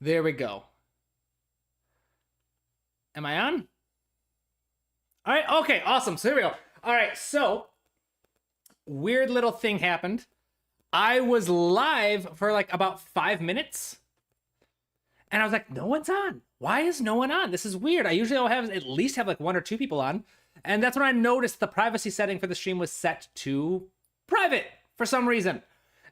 There we go. Am I on? All right, okay, awesome. So here we go. All right, so weird little thing happened. I was live for like about 5 minutes, and I was like, no one's on. Why is no one on? This is weird. I usually will have at least have like 1 or 2 people on. And that's when I noticed the privacy setting for the stream was set to private for some reason.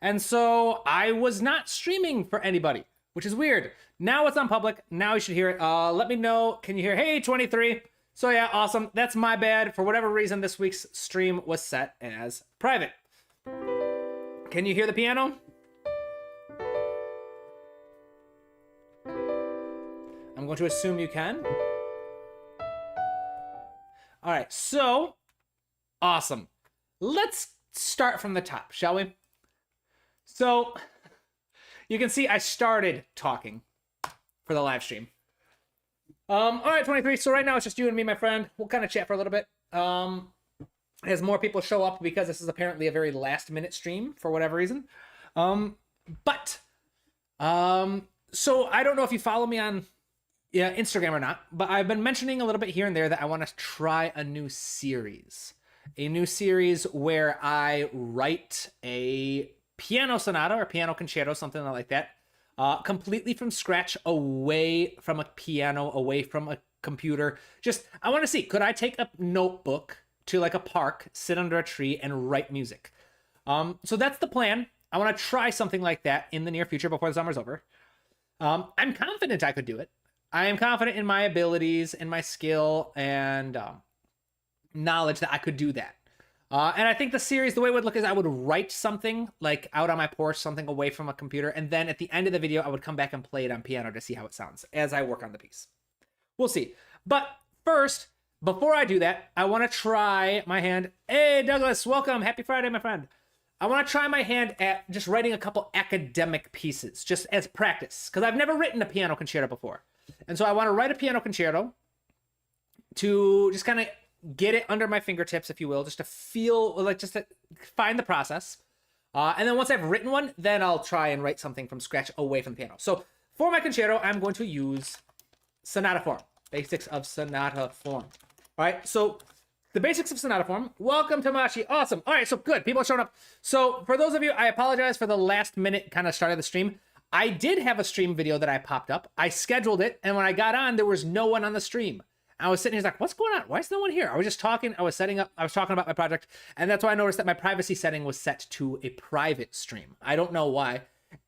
And so I was not streaming for anybody, which is weird. Now it's on public. Now you should hear it. Let me know. Can you hear? Hey, 23. So yeah, awesome. That's my bad. For whatever reason, this week's stream was set as private. Can you hear the piano? I'm going to assume you can. All right, so awesome. Let's start from the top, shall we? So you can see I started talking for the live stream. All right, 23. So right now it's just you and me, my friend. We'll kind of chat for a little bit. As more people show up, because this is apparently a very last-minute stream for whatever reason. So I don't know if you follow me on Instagram or not, but I've been mentioning a little bit here and there that I want to try a new series. A new series where I write a piano sonata or piano concerto, something like that, completely from scratch, away from a piano, away from a computer. Just, I want to see, could I take a notebook to like a park, sit under a tree, and write music? So that's the plan. I want to try something like that in the near future before the summer's over. I'm confident I could do it. I am confident in my abilities and my skill and knowledge that I could do that. And I think the series, the way it would look is I would write something like out on my porch, something away from a computer. And then at the end of the video, I would come back and play it on piano to see how it sounds as I work on the piece. We'll see. But first, before I do that, I want to try my hand. Hey, Douglas, welcome. Happy Friday, my friend. I want to try my hand at just writing a couple academic pieces, just as practice, because I've never written a piano concerto before. And so I want to write a piano concerto to just kind of get it under my fingertips, if you will, just to feel, like, just to find the process. And then once I've written one, then I'll try and write something from scratch away from the piano. So for my concerto, I'm going to use sonata form, basics of sonata form. All right, so the basics of sonata form. Welcome, Tamashi. Awesome. All right, so good. People are showing up. So for those of you, I apologize for the last minute kind of start of the stream. I did have a stream video that I popped up. I scheduled it, and when I got on, there was no one on the stream. I was sitting here like, what's going on? Why is no one here? I was just talking. I was talking about my project, and that's why I noticed that my privacy setting was set to a private stream. I don't know why.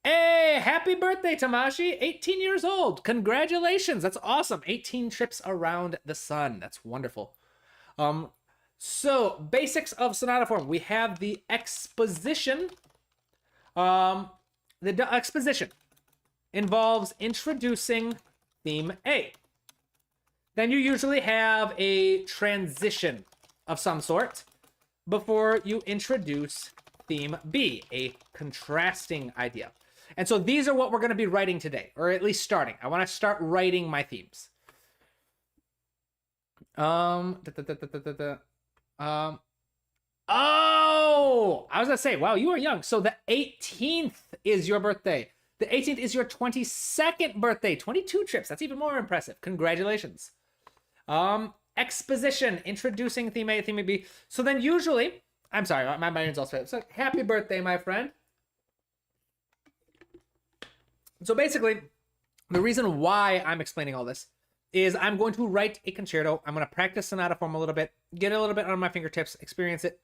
Hey, happy birthday, Tamashi. 18 years old. Congratulations. That's awesome. 18 trips around the sun. That's wonderful. So basics of sonata form. We have the exposition. The exposition involves introducing theme A. Then you usually have a transition of some sort before you introduce theme B, a contrasting idea. And so these are what we're going to be writing today, or at least starting. I want to start writing my themes. Oh, I was gonna say, wow, you are young. So the 18th is your birthday. The 18th is your 22nd birthday. 22 trips. That's even more impressive. Congratulations. Exposition, introducing theme A, theme B. So then usually, I'm sorry, my mind's all straight. So happy birthday, my friend. So basically, the reason why I'm explaining all this is I'm going to write a concerto. I'm going to practice sonata form a little bit, get a little bit on my fingertips, experience it,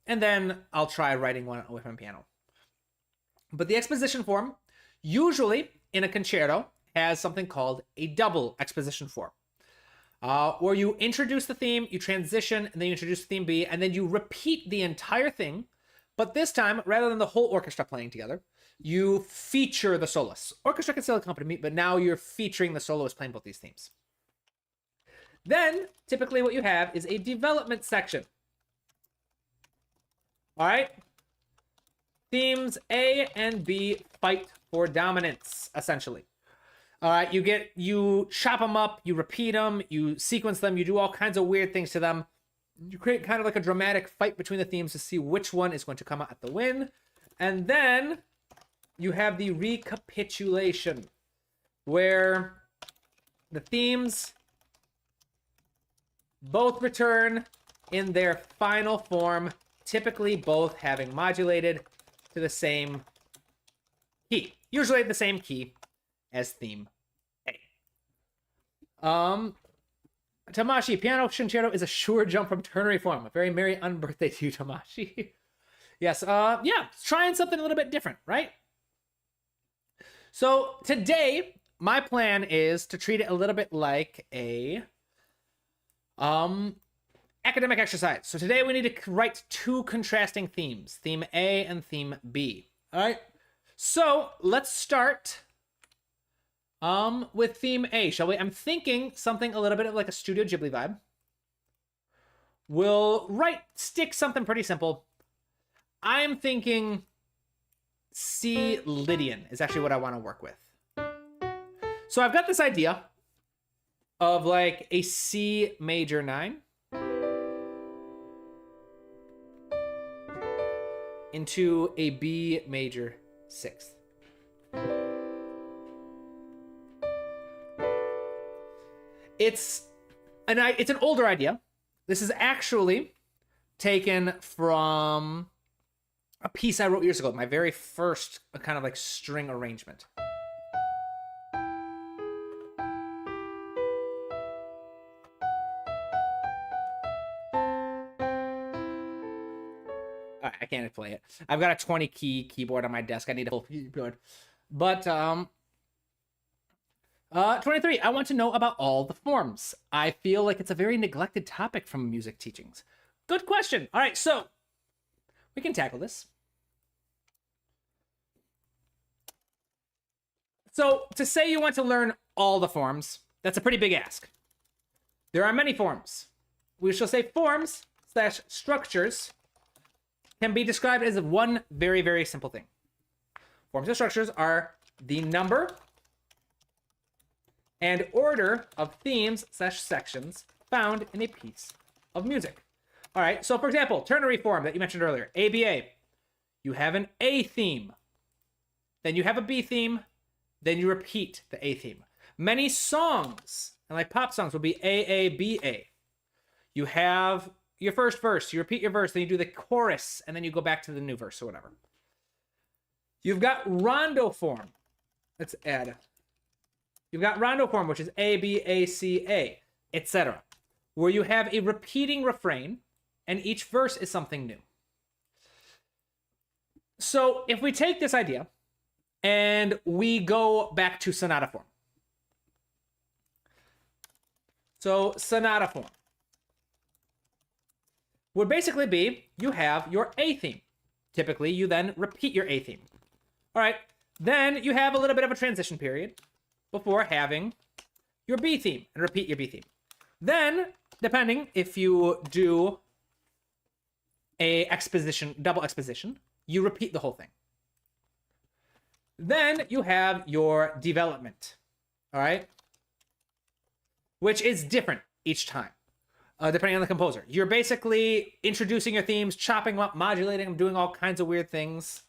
and then I'll try writing one away from piano. But the exposition form, usually in a concerto, has something called a double exposition form, where you introduce the theme, you transition, and then you introduce theme B, and then you repeat the entire thing. But this time, rather than the whole orchestra playing together, you feature the soloists. Orchestra can still accompany me, but now you're featuring the soloists playing both these themes. Then, typically what you have is a development section. All right? Themes A and B fight for dominance, essentially. All right, you chop them up, you repeat them, you sequence them, you do all kinds of weird things to them. You create kind of like a dramatic fight between the themes to see which one is going to come out at the win. And then you have the recapitulation. where the themes both return in their final form, typically both having modulated to the same key, usually the same key as theme A. Tamashi, piano concerto is a sure jump from ternary form. A very merry unbirthday to you, Tamashi. Yes, yeah, trying something a little bit different, right? So today, my plan is to treat it a little bit like a academic exercise. So today we need to write two contrasting themes, theme A and theme B. All right. So let's start with theme A, shall we? I'm thinking something a little bit of like a Studio Ghibli vibe. We'll stick something pretty simple. I'm thinking C Lydian is actually what I want to work with. So I've got this idea of like a C major 9 into a B major 6th. It's an older idea. This is actually taken from a piece I wrote years ago, my very first kind of like string arrangement. I can't play it. I've got a 20 key keyboard on my desk. I need a whole keyboard. But 23, I want to know about all the forms. I feel like it's a very neglected topic from music teachings. Good question. All right, so we can tackle this. So to say you want to learn all the forms, that's a pretty big ask. There are many forms. We shall say forms / structures can be described as one very, very simple thing. Forms and structures are the number and order of themes / sections found in a piece of music. All right, so for example, ternary form that you mentioned earlier, ABA. You have an A theme, then you have a B theme, then you repeat the A theme. Many songs, and like pop songs, will be AABA. You have your first verse, you repeat your verse, then you do the chorus, and then you go back to the new verse or whatever. You've got rondo form. Let's add. You've got rondo form, which is A, B, A, C, A, etc., where you have a repeating refrain, and each verse is something new. So if we take this idea, and we go back to sonata form. So sonata form would basically be you have your A theme. Typically, you then repeat your A theme. All right, then you have a little bit of a transition period before having your B theme and repeat your B theme. Then, depending if you do a exposition, double exposition, you repeat the whole thing. Then you have your development, all right? Which is different each time, depending on the composer. You're basically introducing your themes, chopping them up, modulating them, doing all kinds of weird things.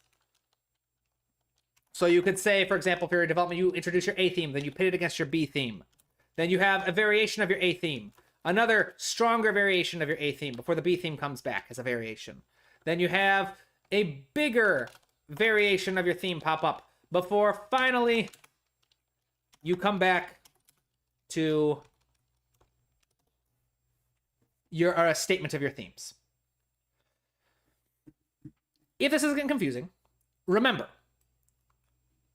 So you could say, for example, for your development, you introduce your A theme, then you pit it against your B theme. Then you have a variation of your A theme, another stronger variation of your A theme before the B theme comes back as a variation. Then you have a bigger variation of your theme pop up before finally you come back to a statement of your themes. If this is getting confusing, remember,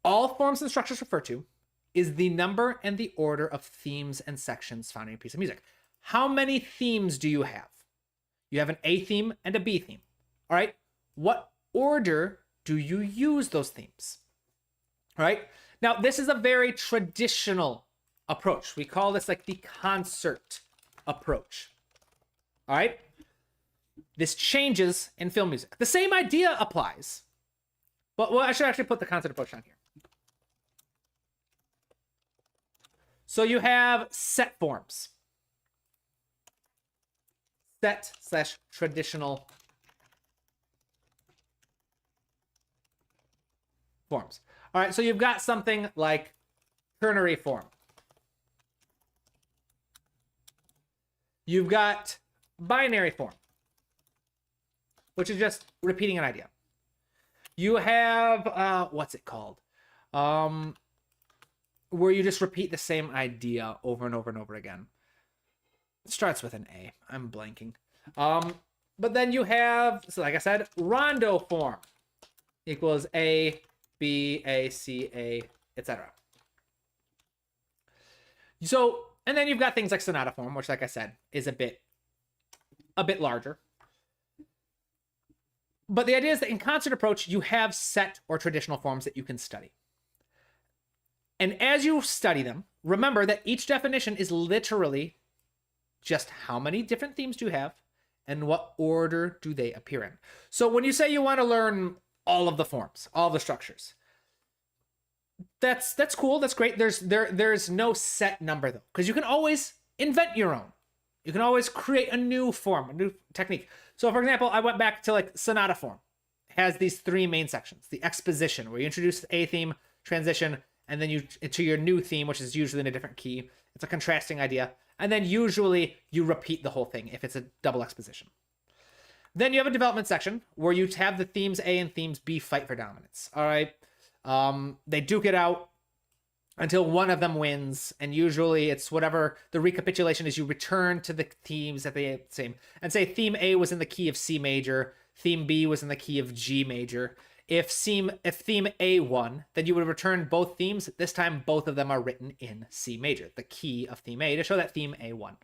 all forms and structures referred to is the number and the order of themes and sections found in a piece of music. How many themes do you have? You have an A theme and a B theme. All right. What order do you use those themes? All right. Now, this is a very traditional approach. We call this like the concert approach. All right. This changes in film music. The same idea applies, but well, I should actually put the concert approach on here. So you have set forms. Set / traditional forms. All right, so you've got something like ternary form. You've got binary form, which is just repeating an idea. You have, what's it called? Where you just repeat the same idea over and over and over again. It starts with an A. I'm blanking. But then you have, so like I said, rondo form equals A, B, A, C, A, etc. So, and then you've got things like sonata form, which, like I said, is a bit larger. But the idea is that in concert approach, you have set or traditional forms that you can study. And as you study them, remember that each definition is literally just how many different themes do you have and what order do they appear in. So when you say you want to learn all of the forms, all the structures, that's cool. That's great. There's no set number though, because you can always invent your own. You can always create a new form, a new technique. So for example, I went back to like sonata form. It has these three main sections: the exposition, where you introduce a theme, transition, and then you to your new theme, which is usually in a different key. It's a contrasting idea. And then usually you repeat the whole thing if it's a double exposition. Then you have a development section where you have the themes A and themes B fight for dominance. All right. They duke it out until one of them wins. And usually it's whatever the recapitulation is. You return to the themes that they same and say theme A was in the key of C major. Theme B was in the key of G major. If theme A won, then you would return both themes. This time, both of them are written in C major, the key of theme A, to show that theme A won.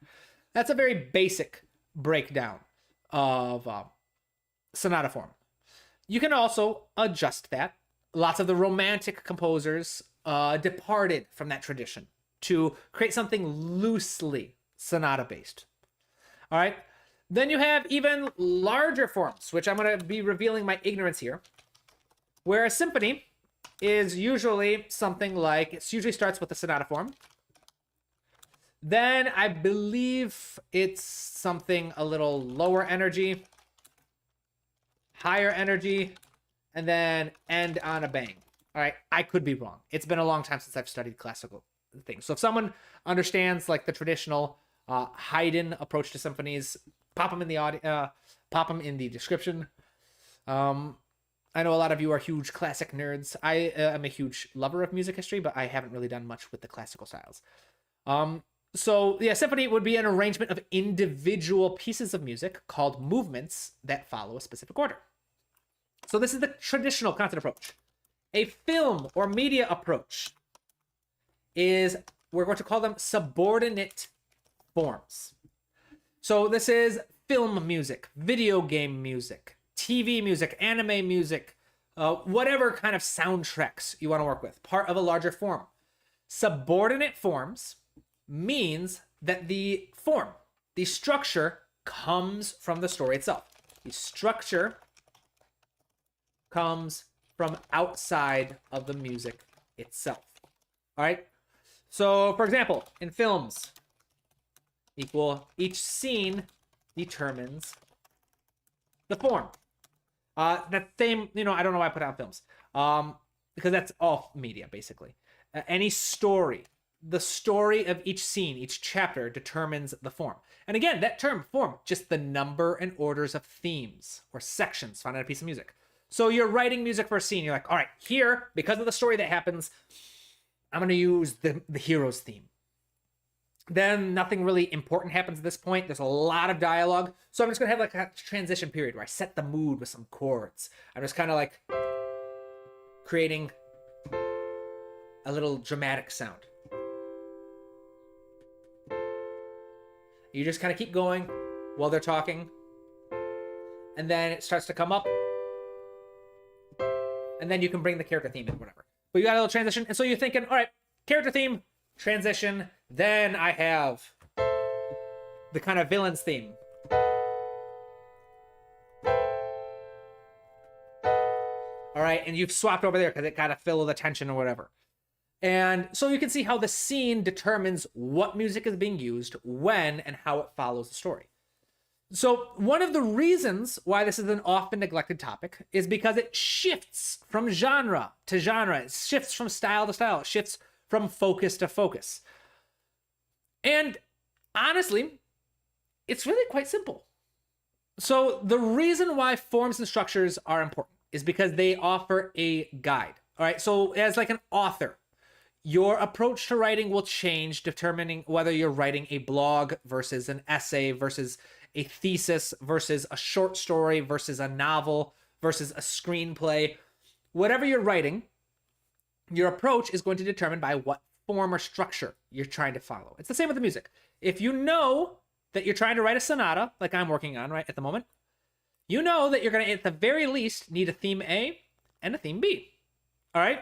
That's a very basic breakdown of sonata form. You can also adjust that. Lots of the romantic composers departed from that tradition to create something loosely sonata-based. All right. Then you have even larger forms, which I'm going to be revealing my ignorance here, where a symphony is usually something like, it usually starts with the sonata form. Then I believe it's something a little lower energy, higher energy, and then end on a bang. All right, I could be wrong. It's been a long time since I've studied classical things. So if someone understands like the traditional Haydn approach to symphonies, pop them in the audio, pop them in the description. I know a lot of you are huge classic nerds. I am a huge lover of music history, but I haven't really done much with the classical styles. So yeah, symphony would be an arrangement of individual pieces of music called movements that follow a specific order. So this is the traditional concert approach. A film or media approach is, we're going to call them subordinate forms. So this is film music, video game music, TV music, anime music, whatever kind of soundtracks you want to work with, part of a larger form. Subordinate forms means that the form, the structure, comes from the story itself. The structure comes from outside of the music itself. All right? So, for example, in films, each scene determines the form. That same, I don't know why I put out films. Because that's all media, basically. Any story, the story of each scene, each chapter determines the form. And again, that term, form, just the number and orders of themes or sections found in a piece of music. So you're writing music for a scene. You're like, all right, here, because of the story that happens, I'm going to use the hero's theme. Then nothing really important happens at this point. There's a lot of dialogue. So I'm just going to have like a transition period where I set the mood with some chords. I'm just kind of like creating a little dramatic sound. You just kind of keep going while they're talking. And then it starts to come up. And then you can bring the character theme in, whatever. But you got a little transition. And so you're thinking, all right, character theme, transition. Then I have the kind of villain's theme. All right, and you've swapped over there because it got to fill the tension or whatever. And so you can see how the scene determines what music is being used, when, and how it follows the story. So one of the reasons why this is an often neglected topic is because it shifts from genre to genre. It shifts from style to style. It shifts from focus to focus. And honestly, it's really quite simple. So the reason why forms and structures are important is because they offer a guide. All right, so as like an author, your approach to writing will change determining whether you're writing a blog versus an essay versus a thesis versus a short story versus a novel versus a screenplay. Whatever you're writing, your approach is going to determine by what form or structure you're trying to follow. It's the same with the music. If you know that you're trying to write a sonata, like I'm working on right at the moment, you know that you're going to, at the very least, need a theme A and a theme B. All right?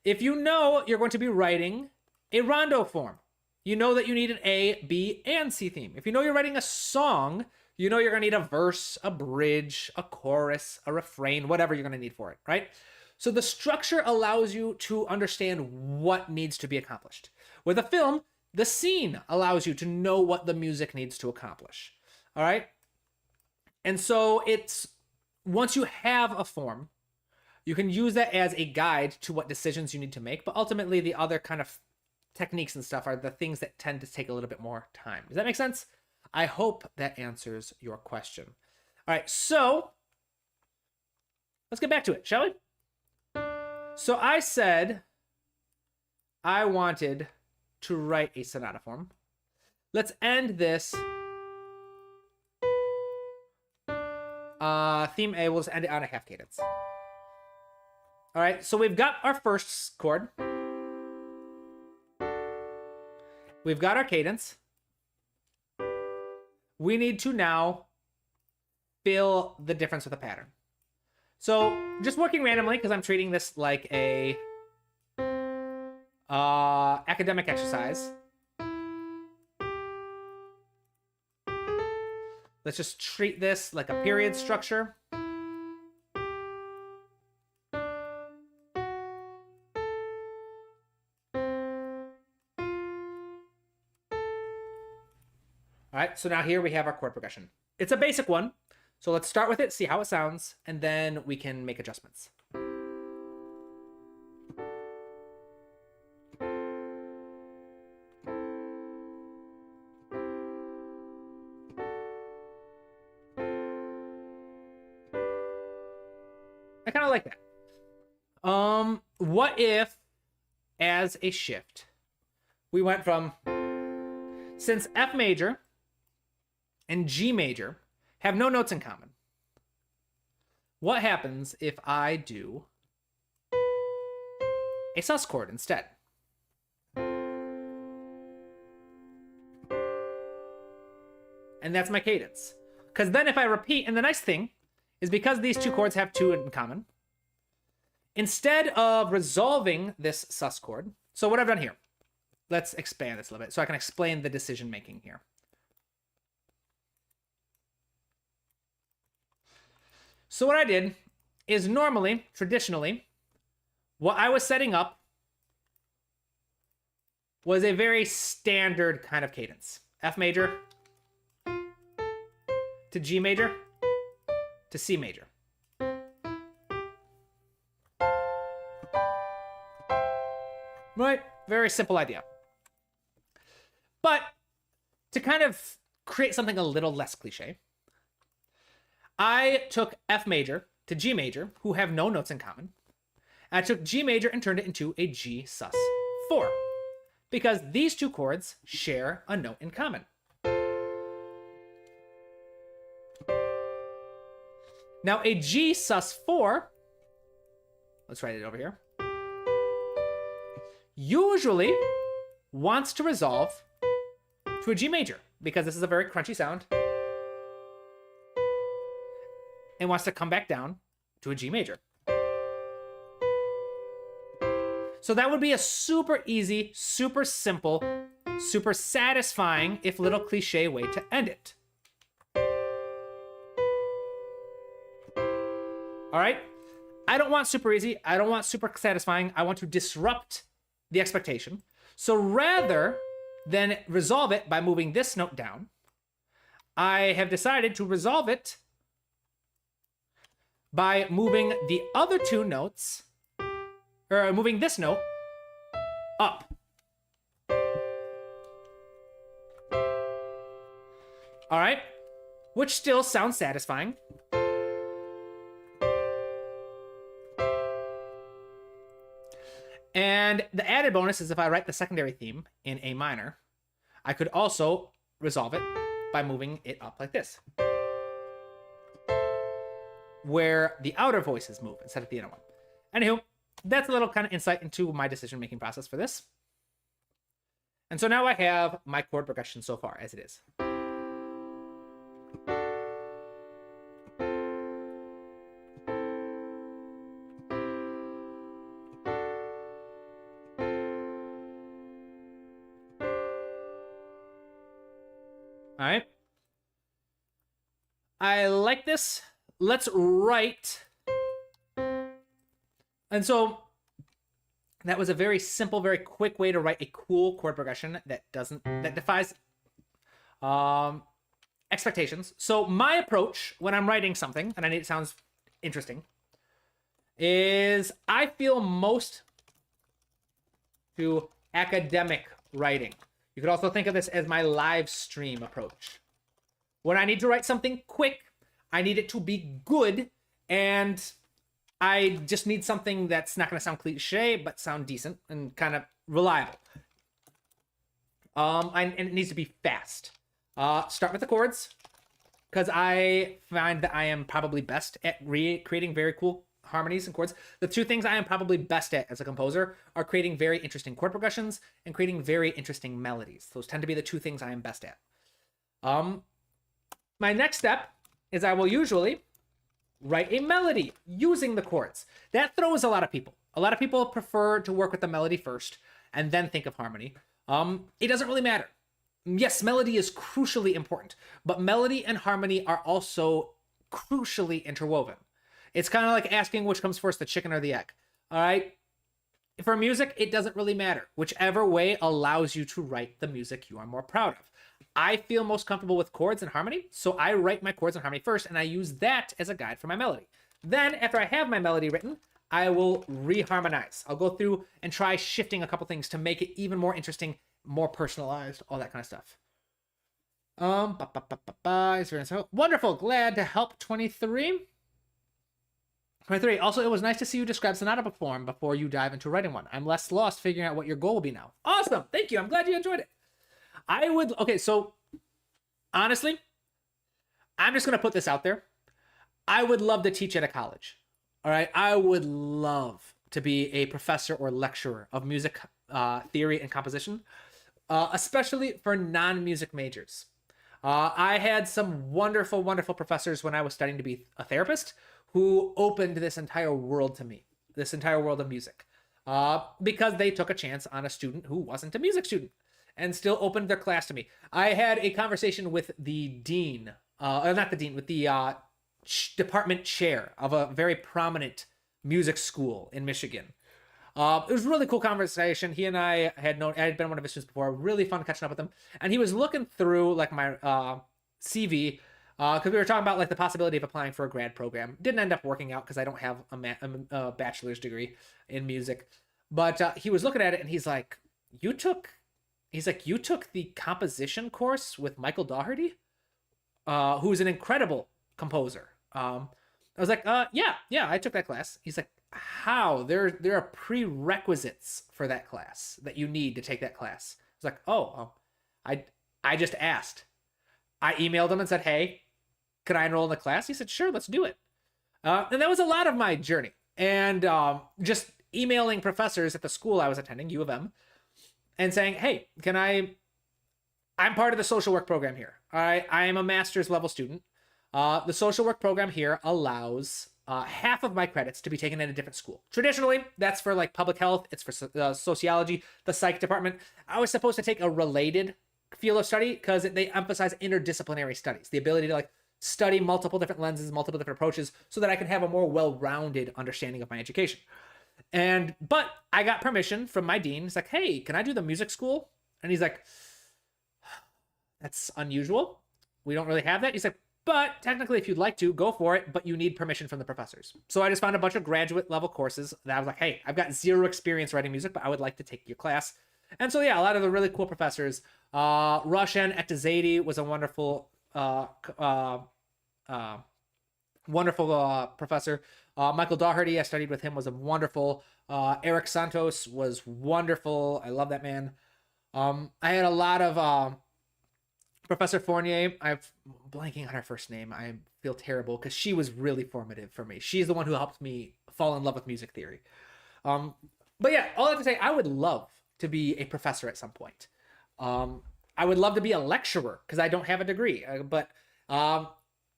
If you know you're going to be writing a rondo form, you know that you need an A, B, and C theme. If you know you're writing a song, you know you're going to need a verse, a bridge, a chorus, a refrain, whatever you're going to need for it, right? So the structure allows you to understand what needs to be accomplished. With a film, the scene allows you to know what the music needs to accomplish, all right? And so it's, once you have a form, you can use that as a guide to what decisions you need to make, but ultimately the other kind of techniques and stuff are the things that tend to take a little bit more time. Does that make sense? I hope that answers your question. All right, so let's get back to it, shall we? So I said I wanted to write a sonata form. Let's end this. Theme A, we'll just end it on a half cadence. All right, so we've got our first chord. We've got our cadence. We need to now fill the difference with a pattern. So just working randomly, because I'm treating this like a academic exercise. Let's just treat this like a period structure. All right, so now here we have our chord progression. It's a basic one, so let's start with it, see how it sounds, and then we can make adjustments. I kind of like that. What if, as a shift, we went from, since F major and G major have no notes in common, what happens if I do a sus chord instead? And that's my cadence. Because then if I repeat, and the nice thing is because these two chords have two in common, instead of resolving this sus chord, so what I've done here, let's expand this a little bit so I can explain the decision making here. So what I did is normally, traditionally, what I was setting up was a very standard kind of cadence. F major to G major to C major. Right? Very simple idea. But to kind of create something a little less cliche, I took F major to G major, who have no notes in common. I took G major and turned it into a G sus 4, because these two chords share a note in common. Now a G sus 4, let's write it over here, usually wants to resolve to a G major, because this is a very crunchy sound, and wants to come back down to a G major. So that would be a super easy, super simple, super satisfying, if little cliche way to end it. All right? I don't want super easy. I don't want super satisfying. I want to disrupt the expectation. So rather than resolve it by moving this note down, I have decided to resolve it by moving the other two notes, or moving this note up. which still sounds satisfying. And the added bonus is if I write the secondary theme in A minor, I could also resolve it by moving it up like this, where the outer voices move instead of the inner one. Anywho, that's a little kind of insight into my decision-making process for this. And so now I have my chord progression so far as it is. All right. I like this. Let's write. And so that was a very simple, very quick way to write a cool chord progression that defies expectations. So my approach when I'm writing something, and I need it sounds interesting, is I feel most to academic writing. You could also think of this as my live stream approach. When I need to write something quick, I need it to be good, and I just need something that's not going to sound cliche, but sound decent and kind of reliable. And it needs to be fast. Start with the chords, because I find that I am probably best at creating very cool harmonies and chords. The two things I am probably best at as a composer are creating very interesting chord progressions and creating very interesting melodies. Those tend to be the two things I am best at. My next step is I will usually write a melody using the chords. That throws a lot of people. A lot of people prefer to work with the melody first and then think of harmony. It doesn't really matter. Yes, melody is crucially important, but melody and harmony are also crucially interwoven. It's kind of like asking which comes first, the chicken or the egg. All right? For music, it doesn't really matter. Whichever way allows you to write the music you are more proud of. I feel most comfortable with chords and harmony, so I write my chords and harmony first, and I use that as a guide for my melody. Then, after I have my melody written, I will reharmonize. I'll go through and try shifting a couple things to make it even more interesting, more personalized, all that kind of stuff. Wonderful. Glad to help. 23. Also, it was nice to see you describe sonata form before you dive into writing one. I'm less lost figuring out what your goal will be now. Awesome. Thank you. I'm glad you enjoyed it. Okay, so honestly, I'm just going to put this out there. I would love to teach at a college. All right. I would love to be a professor or lecturer of music theory and composition, especially for non-music majors. I had some wonderful, wonderful professors when I was studying to be a therapist who opened this entire world to me, this entire world of music, because they took a chance on a student who wasn't a music student and still opened their class to me. I had a conversation with the dean, not the dean, with the department chair of a very prominent music school in Michigan. It was a really cool conversation. He and I had been one of his students before. Really fun catching up with him. And he was looking through like my CV, because we were talking about like the possibility of applying for a grad program. Didn't end up working out because I don't have a bachelor's degree in music. But he was looking at it and he's like, you took the composition course with Michael Doherty, who's an incredible composer. I was like, yeah, I took that class. He's like, how? There are prerequisites for that class that you need to take that class. I was like, I just asked. I emailed him and said, hey, could I enroll in the class? He said, sure, let's do it. And that was a lot of my journey. And just emailing professors at the school I was attending, U of M, and saying, hey, I'm part of the social work program here. All right, I am a master's level student. The social work program here allows half of my credits to be taken at a different school. Traditionally, that's for like public health. It's for sociology, the psych department. I was supposed to take a related field of study because they emphasize interdisciplinary studies, the ability to like study multiple different lenses, multiple different approaches, so that I can have a more well-rounded understanding of my education. But I got permission from my dean. He's like, hey, can I do the music school? And he's like, that's unusual. We don't really have that. He's like, but technically, if you'd like to, go for it, but you need permission from the professors. So I just found a bunch of graduate level courses that I was like, hey, I've got zero experience writing music, but I would like to take your class. And so, yeah, a lot of the really cool professors. Roshan Ektazadi was a wonderful uh, wonderful professor. Michael Doherty, I studied with him, was a wonderful. Eric Santos was wonderful. I love that man. I had a lot of Professor Fournier. I'm blanking on her first name. I feel terrible because she was really formative for me. She's the one who helped me fall in love with music theory. But yeah, all I have to say, I would love to be a professor at some point. I would love to be a lecturer because I don't have a degree. But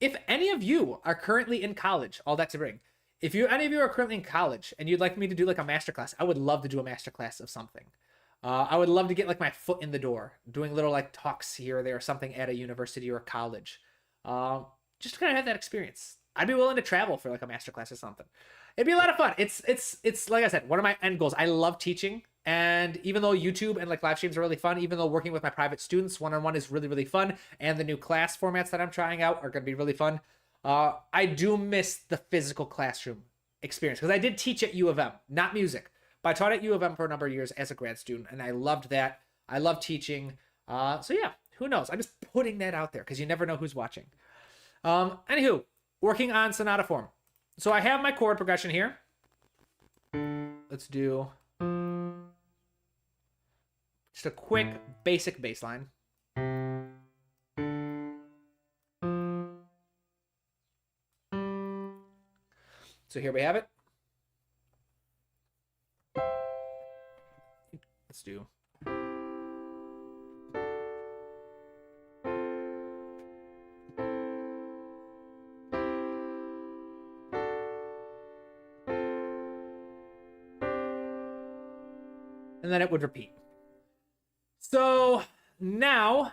if any of you are currently in college, all that to bring, if any of you are currently in college and you'd like me to do like a masterclass, I would love to do a masterclass of something. I would love to get like my foot in the door, doing little like talks here or there or something at a university or a college. Just to kind of have that experience. I'd be willing to travel for like a masterclass or something. It'd be a lot of fun. It's like I said, one of my end goals. I love teaching, and even though YouTube and like live streams are really fun, even though working with my private students one-on-one is really, really fun, and the new class formats that I'm trying out are going to be really fun, I do miss the physical classroom experience because I did teach at U of M, not music, but I taught at U of M for a number of years as a grad student, and I loved that. I love teaching. So yeah, who knows? I'm just putting that out there because you never know who's watching. Anywho, working on sonata form. So I have my chord progression here. Let's do just a quick basic bass line. So here we have it. Let's do. And then it would repeat. So now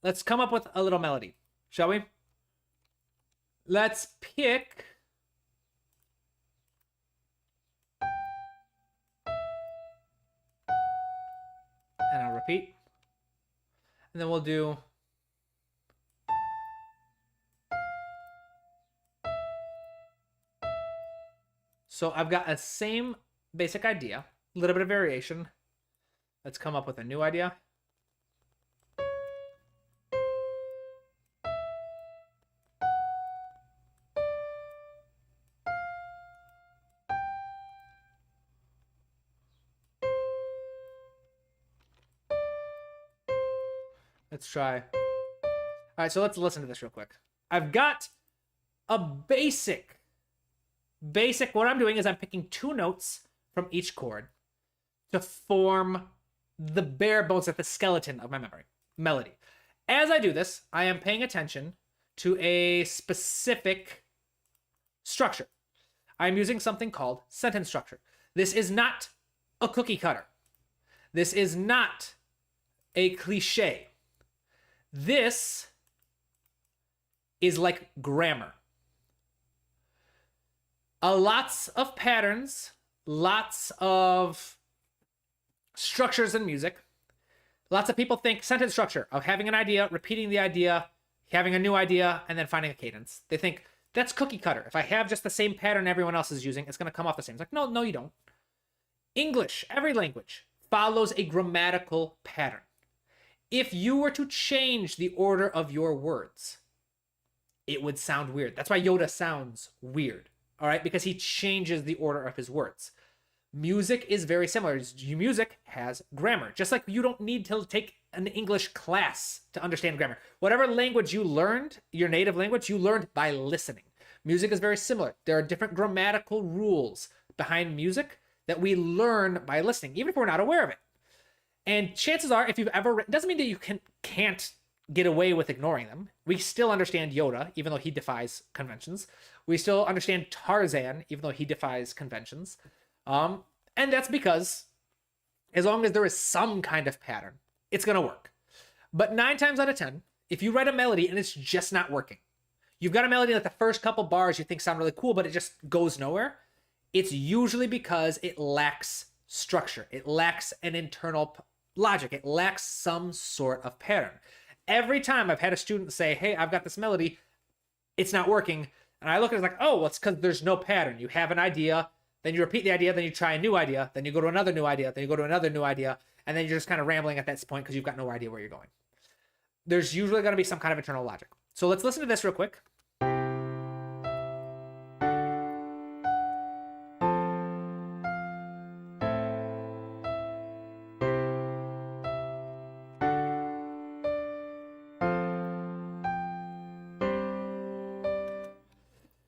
let's come up with a little melody, shall we? Let's pick and I'll repeat. And then we'll do so I've got a same basic idea, a little bit of variation. Let's come up with a new idea. Let's try. All right, so let's listen to this real quick. I've got a basic. What I'm doing is I'm picking two notes from each chord to form the bare bones at the skeleton of my melody. As I do this, I am paying attention to a specific structure. I'm using something called sentence structure. This is not a cookie cutter. This is not a cliche. This is like grammar. Lots of patterns, lots of structures in music. Lots of people think sentence structure of having an idea, repeating the idea, having a new idea, and then finding a cadence. They think that's cookie cutter. If I have just the same pattern everyone else is using, it's going to come off the same. It's like, no, you don't. English, every language, follows a grammatical pattern. If you were to change the order of your words, it would sound weird. That's why Yoda sounds weird, all right? Because he changes the order of his words. Music is very similar. Music has grammar. Just like you don't need to take an English class to understand grammar. Whatever language you learned, your native language, you learned by listening. Music is very similar. There are different grammatical rules behind music that we learn by listening, even if we're not aware of it. And chances are, if you've ever written, doesn't mean that you can't get away with ignoring them. We still understand Yoda, even though he defies conventions. We still understand Tarzan, even though he defies conventions. And that's because as long as there is some kind of pattern, it's going to work. But 9 times out of 10, if you write a melody and it's just not working, you've got a melody that the first couple bars you think sound really cool, but it just goes nowhere, it's usually because it lacks structure. It lacks an internal logic. It lacks some sort of pattern. Every time I've had a student say, hey, I've got this melody, it's not working. And I look at it like, oh, well, it's because there's no pattern. You have an idea, then you repeat the idea, then you try a new idea, then you go to another new idea, then you go to another new idea, and then you're just kind of rambling at that point because you've got no idea where you're going. There's usually going to be some kind of internal logic. So let's listen to this real quick.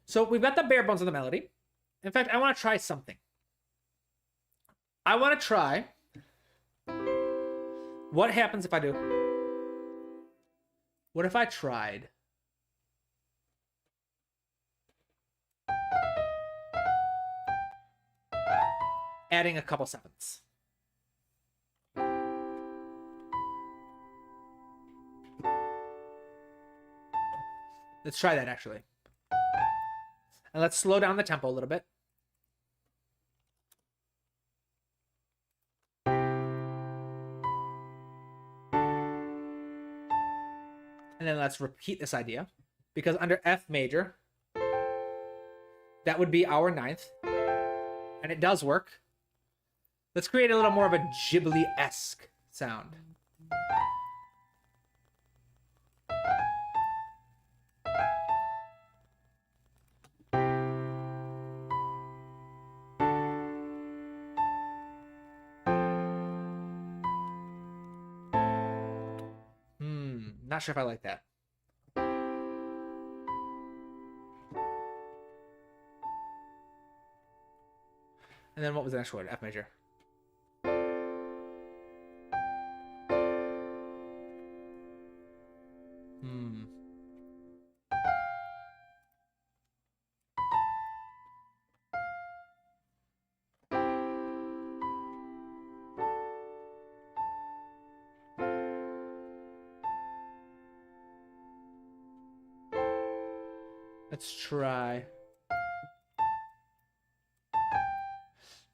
So we've got the bare bones of the melody. In fact, I want to try something. I want to try what happens if I do. What if I tried adding a couple sevenths? Let's try that actually. And let's slow down the tempo a little bit. And then let's repeat this idea, because under F major, that would be our ninth, and it does work. Let's create a little more of a Ghibli-esque sound. Not sure if I like that. And then what was the next word? F major. Let's try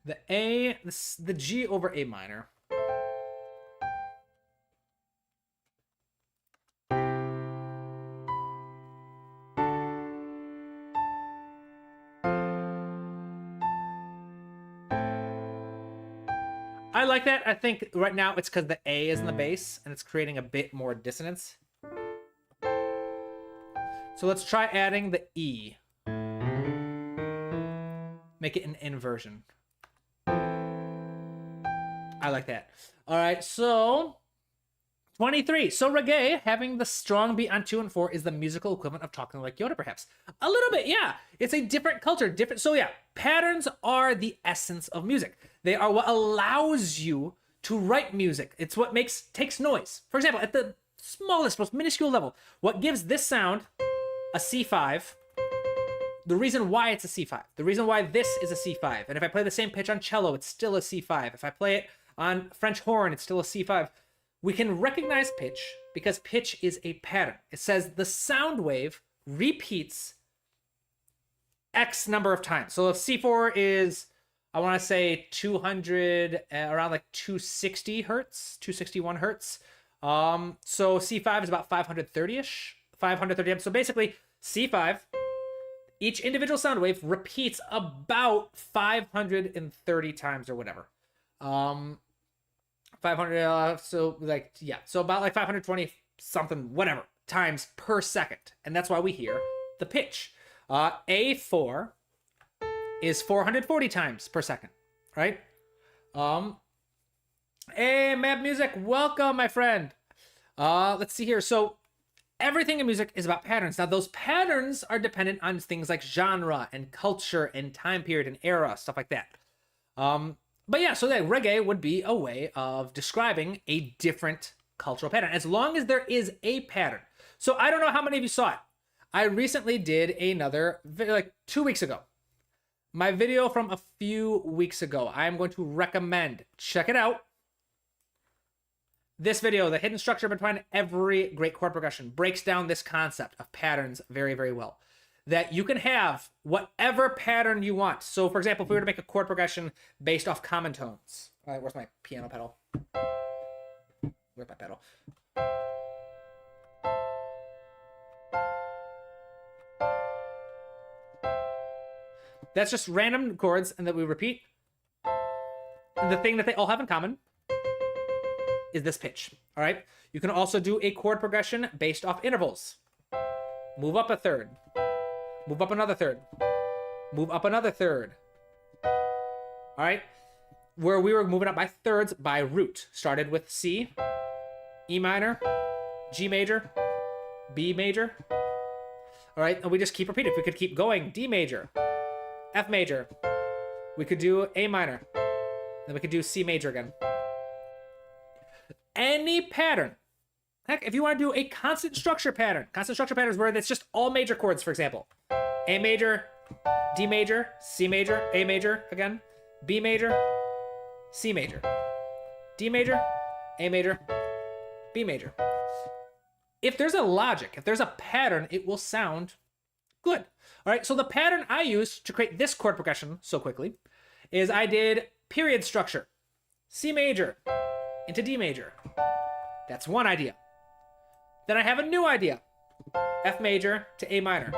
the A, the G over A minor. I like that. I think right now it's because the A is in the bass and it's creating a bit more dissonance. So let's try adding the E. Make it an inversion. I like that. All right, so 23. So reggae, having the strong beat on 2 and 4, is the musical equivalent of talking like Yoda, perhaps. A little bit, yeah. It's a different culture, different. So yeah, patterns are the essence of music. They are what allows you to write music. It's what takes noise. For example, at the smallest, most minuscule level, what gives this sound a C5, the reason why it's a C5, the reason why this is a C5, and if I play the same pitch on cello, it's still a C5. If I play it on French horn, it's still a C5. We can recognize pitch because pitch is a pattern. It says the sound wave repeats X number of times. So if C4 is, I want to say 200, around like 260 hertz, 261 hertz. So C5 is about 530-ish. 530. So basically, C5, each individual sound wave repeats about 530 times or whatever. 500, so like, yeah. So about like 520 something, whatever, times per second. And that's why we hear the pitch. A4 is 440 times per second, right? Hey, Map Music, welcome, my friend. Let's see here. So everything in music is about patterns. Now, those patterns are dependent on things like genre and culture and time period and era, stuff like that. But yeah, so that reggae would be a way of describing a different cultural pattern, as long as there is a pattern. So I don't know how many of you saw it. I recently did another video, like 2 weeks ago. My video from a few weeks ago, I'm going to recommend. Check it out. This video, The Hidden Structure Behind Every Great Chord Progression, breaks down this concept of patterns very, very well. That you can have whatever pattern you want. So, for example, if we were to make a chord progression based off common tones. All right, where's my piano pedal? Where's my pedal? That's just random chords and that we repeat. The thing that they all have in common is this pitch, all right? You can also do a chord progression based off intervals. Move up a third. Move up another third. Move up another third. All right? Where we were moving up by thirds by root. Started with C, E minor, G major, B major. All right, and we just keep repeating. If we could keep going, D major, F major. We could do A minor. Then we could do C major again. Any pattern. Heck, if you want to do a constant structure pattern is where it's just all major chords, for example. A major, D major, C major, A major again, B major, C major, D major, A major, B major. If there's a logic, if there's a pattern, it will sound good. All right, so the pattern I used to create this chord progression so quickly is I did period structure. C major into D major. That's one idea. Then I have a new idea. F major to A minor.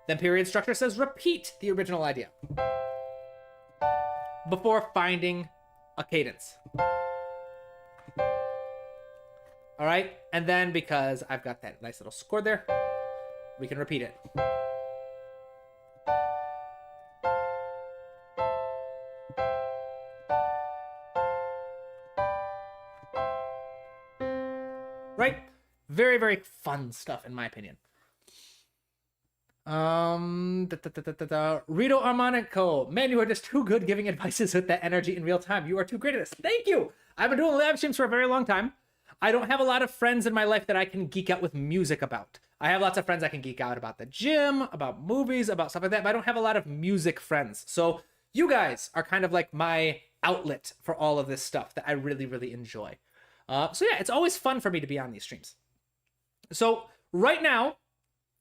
Then period structure says repeat the original idea before finding a cadence. All right, and then because I've got that nice little chord there, we can repeat it. Right? Very, very fun stuff, in my opinion. Rito Armonico. Man, you are just too good giving advices with that energy in real time. You are too great at this. Thank you. I've been doing live streams for a very long time. I don't have a lot of friends in my life that I can geek out with music about. I have lots of friends I can geek out about the gym, about movies, about stuff like that, but I don't have a lot of music friends. So you guys are kind of like my outlet for all of this stuff that I really, really enjoy. So yeah, it's always fun for me to be on these streams. So right now,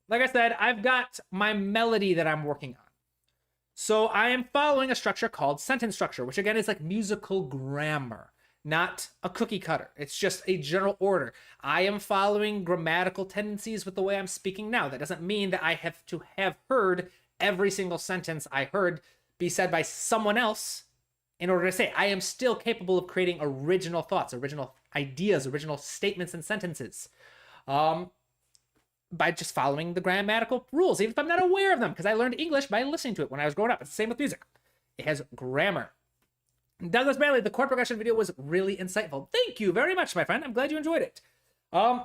like I said, I've got my melody that I'm working on. So I am following a structure called sentence structure, which again is like musical grammar, not a cookie cutter. It's just a general order. I am following grammatical tendencies with the way I'm speaking now. That doesn't mean that I have to have heard every single sentence I heard be said by someone else in order to say it. I am still capable of creating original thoughts, original ideas, original statements and sentences. By just following the grammatical rules, even if I'm not aware of them, because I learned English by listening to it when I was growing up. It's the same with music. It has grammar. Douglas Bradley, the chord progression video was really insightful. Thank you very much, my friend. I'm glad you enjoyed it.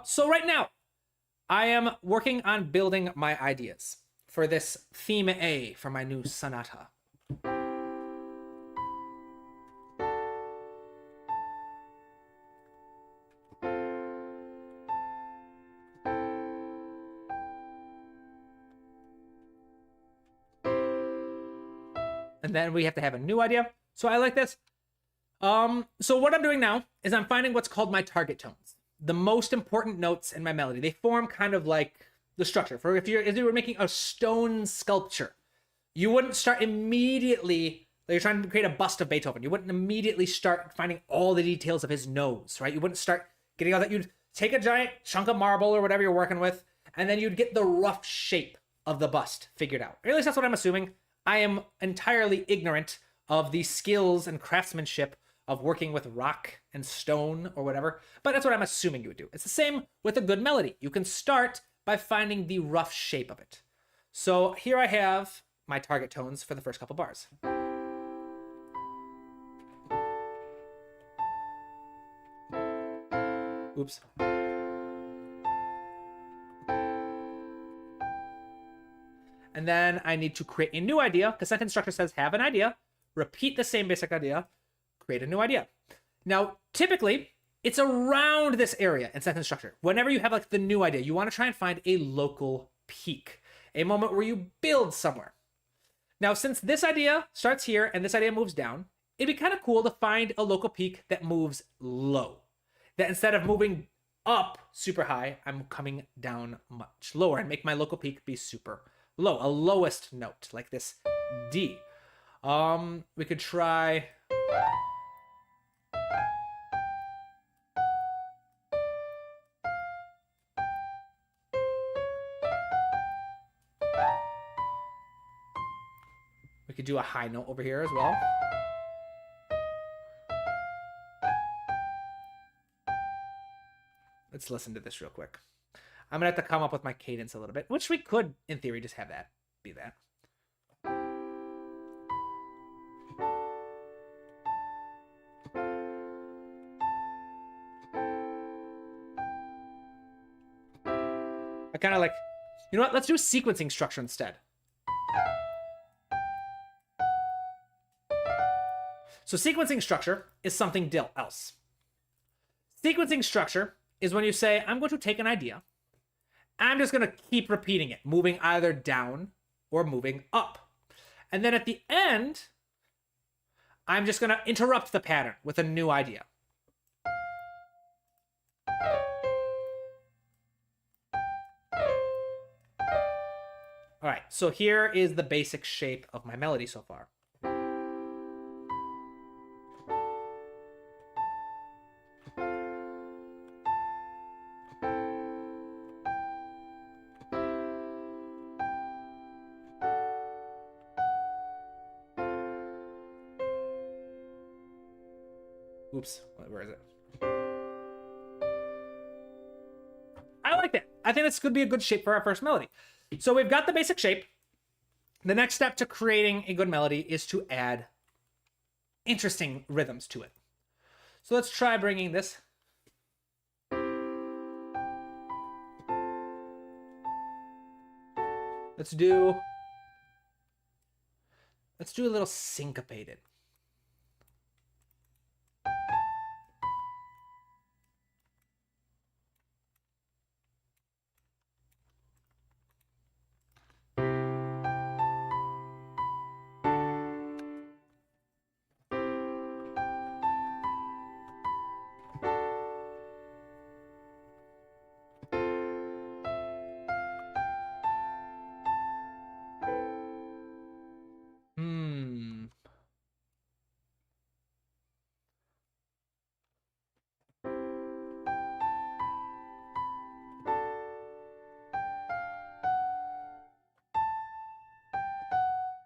So right now, I am working on building my ideas for this theme A for my new sonata. And then we have to have a new idea. So I like this. So what I'm doing now is I'm finding what's called my target tones. The most important notes in my melody. They form kind of like the structure. For if you were making a stone sculpture, you wouldn't start immediately, like you're trying to create a bust of Beethoven. You wouldn't immediately start finding all the details of his nose, right? You wouldn't start getting all that. You'd take a giant chunk of marble or whatever you're working with, and then you'd get the rough shape of the bust figured out. Or at least that's what I'm assuming. I am entirely ignorant of the skills and craftsmanship of working with rock and stone or whatever, but that's what I'm assuming you would do. It's the same with a good melody. You can start by finding the rough shape of it. So here I have my target tones for the first couple bars. Oops. And then I need to create a new idea, because sentence structure says have an idea, repeat the same basic idea, create a new idea. Now, typically, it's around this area in sentence structure. Whenever you have like the new idea, you want to try and find a local peak, a moment where you build somewhere. Now, since this idea starts here and this idea moves down, it'd be kind of cool to find a local peak that moves low. That instead of moving up super high, I'm coming down much lower and make my local peak be super low, a lowest note like this D. We could try. We could do a high note over here as well. Let's listen to this real quick. I'm gonna have to come up with my cadence a little bit, which we could, in theory, just have that be that. I kind of like, you know what? Let's do a sequencing structure instead. So sequencing structure is something else. Sequencing structure is when you say, I'm going to take an idea, and I'm just going to keep repeating it, moving either down or moving up. And then at the end, I'm just going to interrupt the pattern with a new idea. All right, so here is the basic shape of my melody so far. Oops, where is it? I like that. I think this could be a good shape for our first melody. So we've got the basic shape. The next step to creating a good melody is to add interesting rhythms to it. So let's try bringing this. Let's do a little syncopated.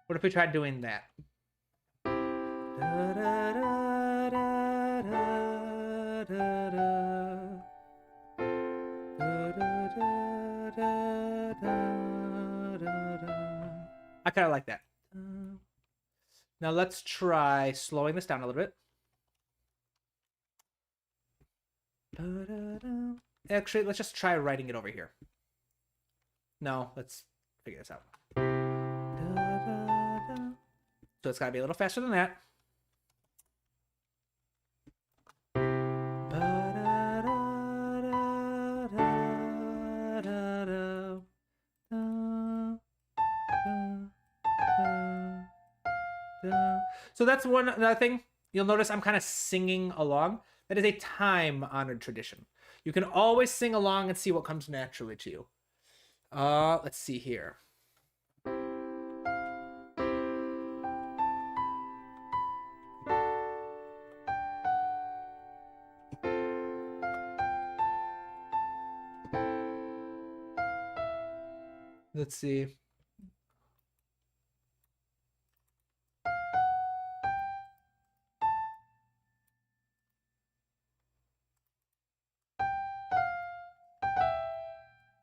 What if we tried doing that? I kind of like that. Now let's try slowing this down a little bit. Actually, let's just try writing it over here. No, let's figure this out. So it's got to be a little faster than that. So that's another thing. You'll notice I'm kind of singing along. That is a time-honored tradition. You can always sing along and see what comes naturally to you. Let's see here. Let's see.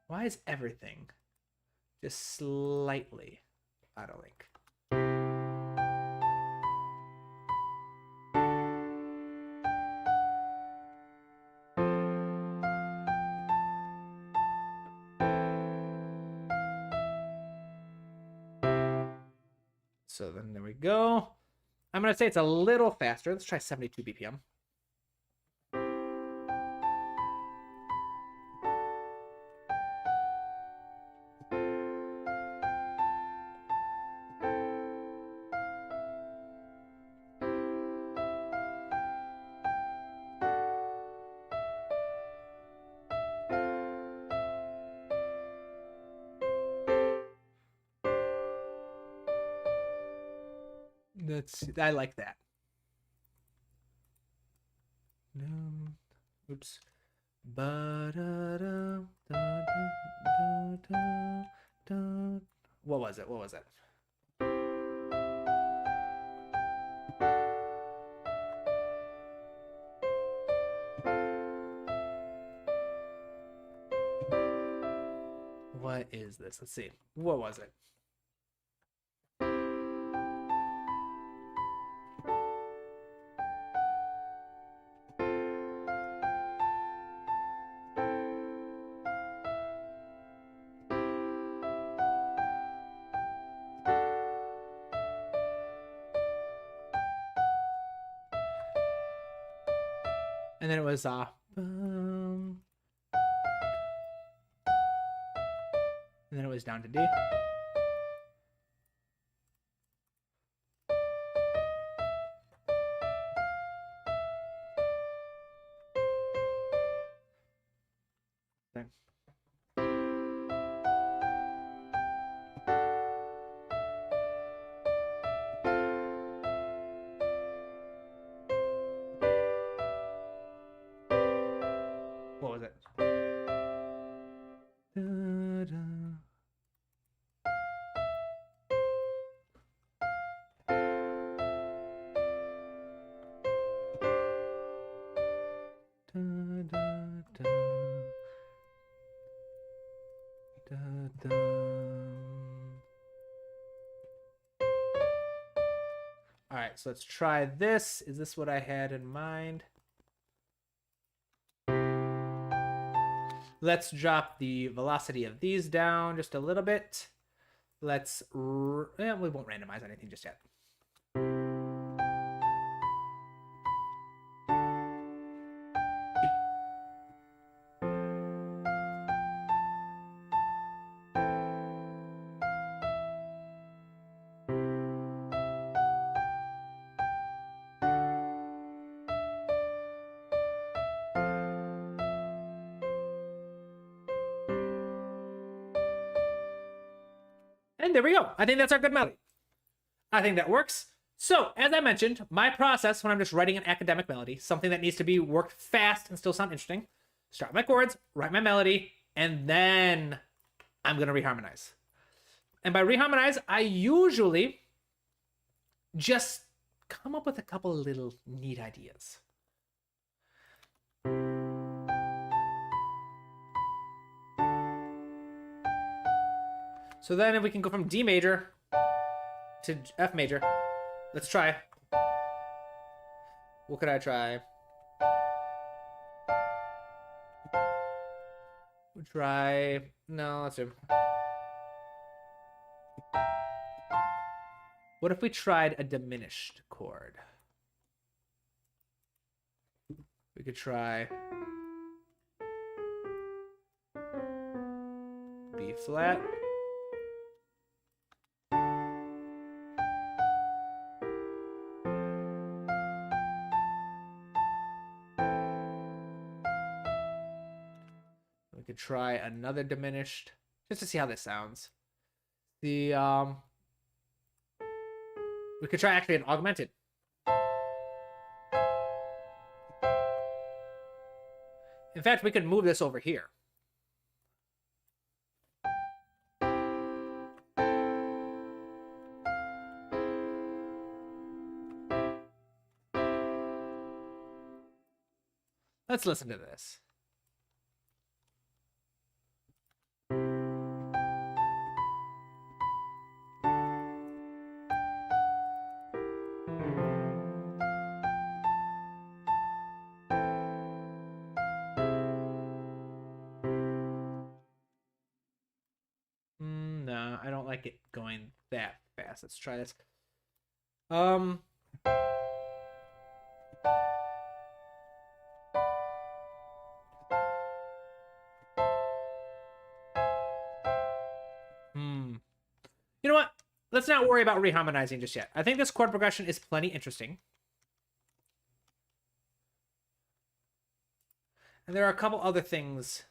Why is everything just slightly out of sync? So then there we go. I'm going to say it's a little faster. Let's try 72 BPM. I like that. Oops. What was it? What was it? What is this? Let's see. What was it? And then it was and then it was down to D. Then. What was it? Da-da. All right, so let's try this. Is this what I had in mind? Let's drop the velocity of these down just a little bit. Let's, we won't randomize anything just yet. And there we go. I think that's our good melody. I think that works. So, as I mentioned, my process when I'm just writing an academic melody, something that needs to be worked fast and still sound interesting, start my chords, write my melody, and then I'm going to reharmonize. And by reharmonize, I usually just come up with a couple of little neat ideas. So then if we can go from D major to F major, let's try. What could I try? We'll try, no, let's do. What if we tried a diminished chord? We could try B flat. We could try another diminished just to see how this sounds. The we could try actually an augmented. In fact, we could move this over here. Let's listen to this. No, I don't like it going that fast. Let's try this. You know what? Let's not worry about reharmonizing just yet. I think this chord progression is plenty interesting. And there are a couple other things.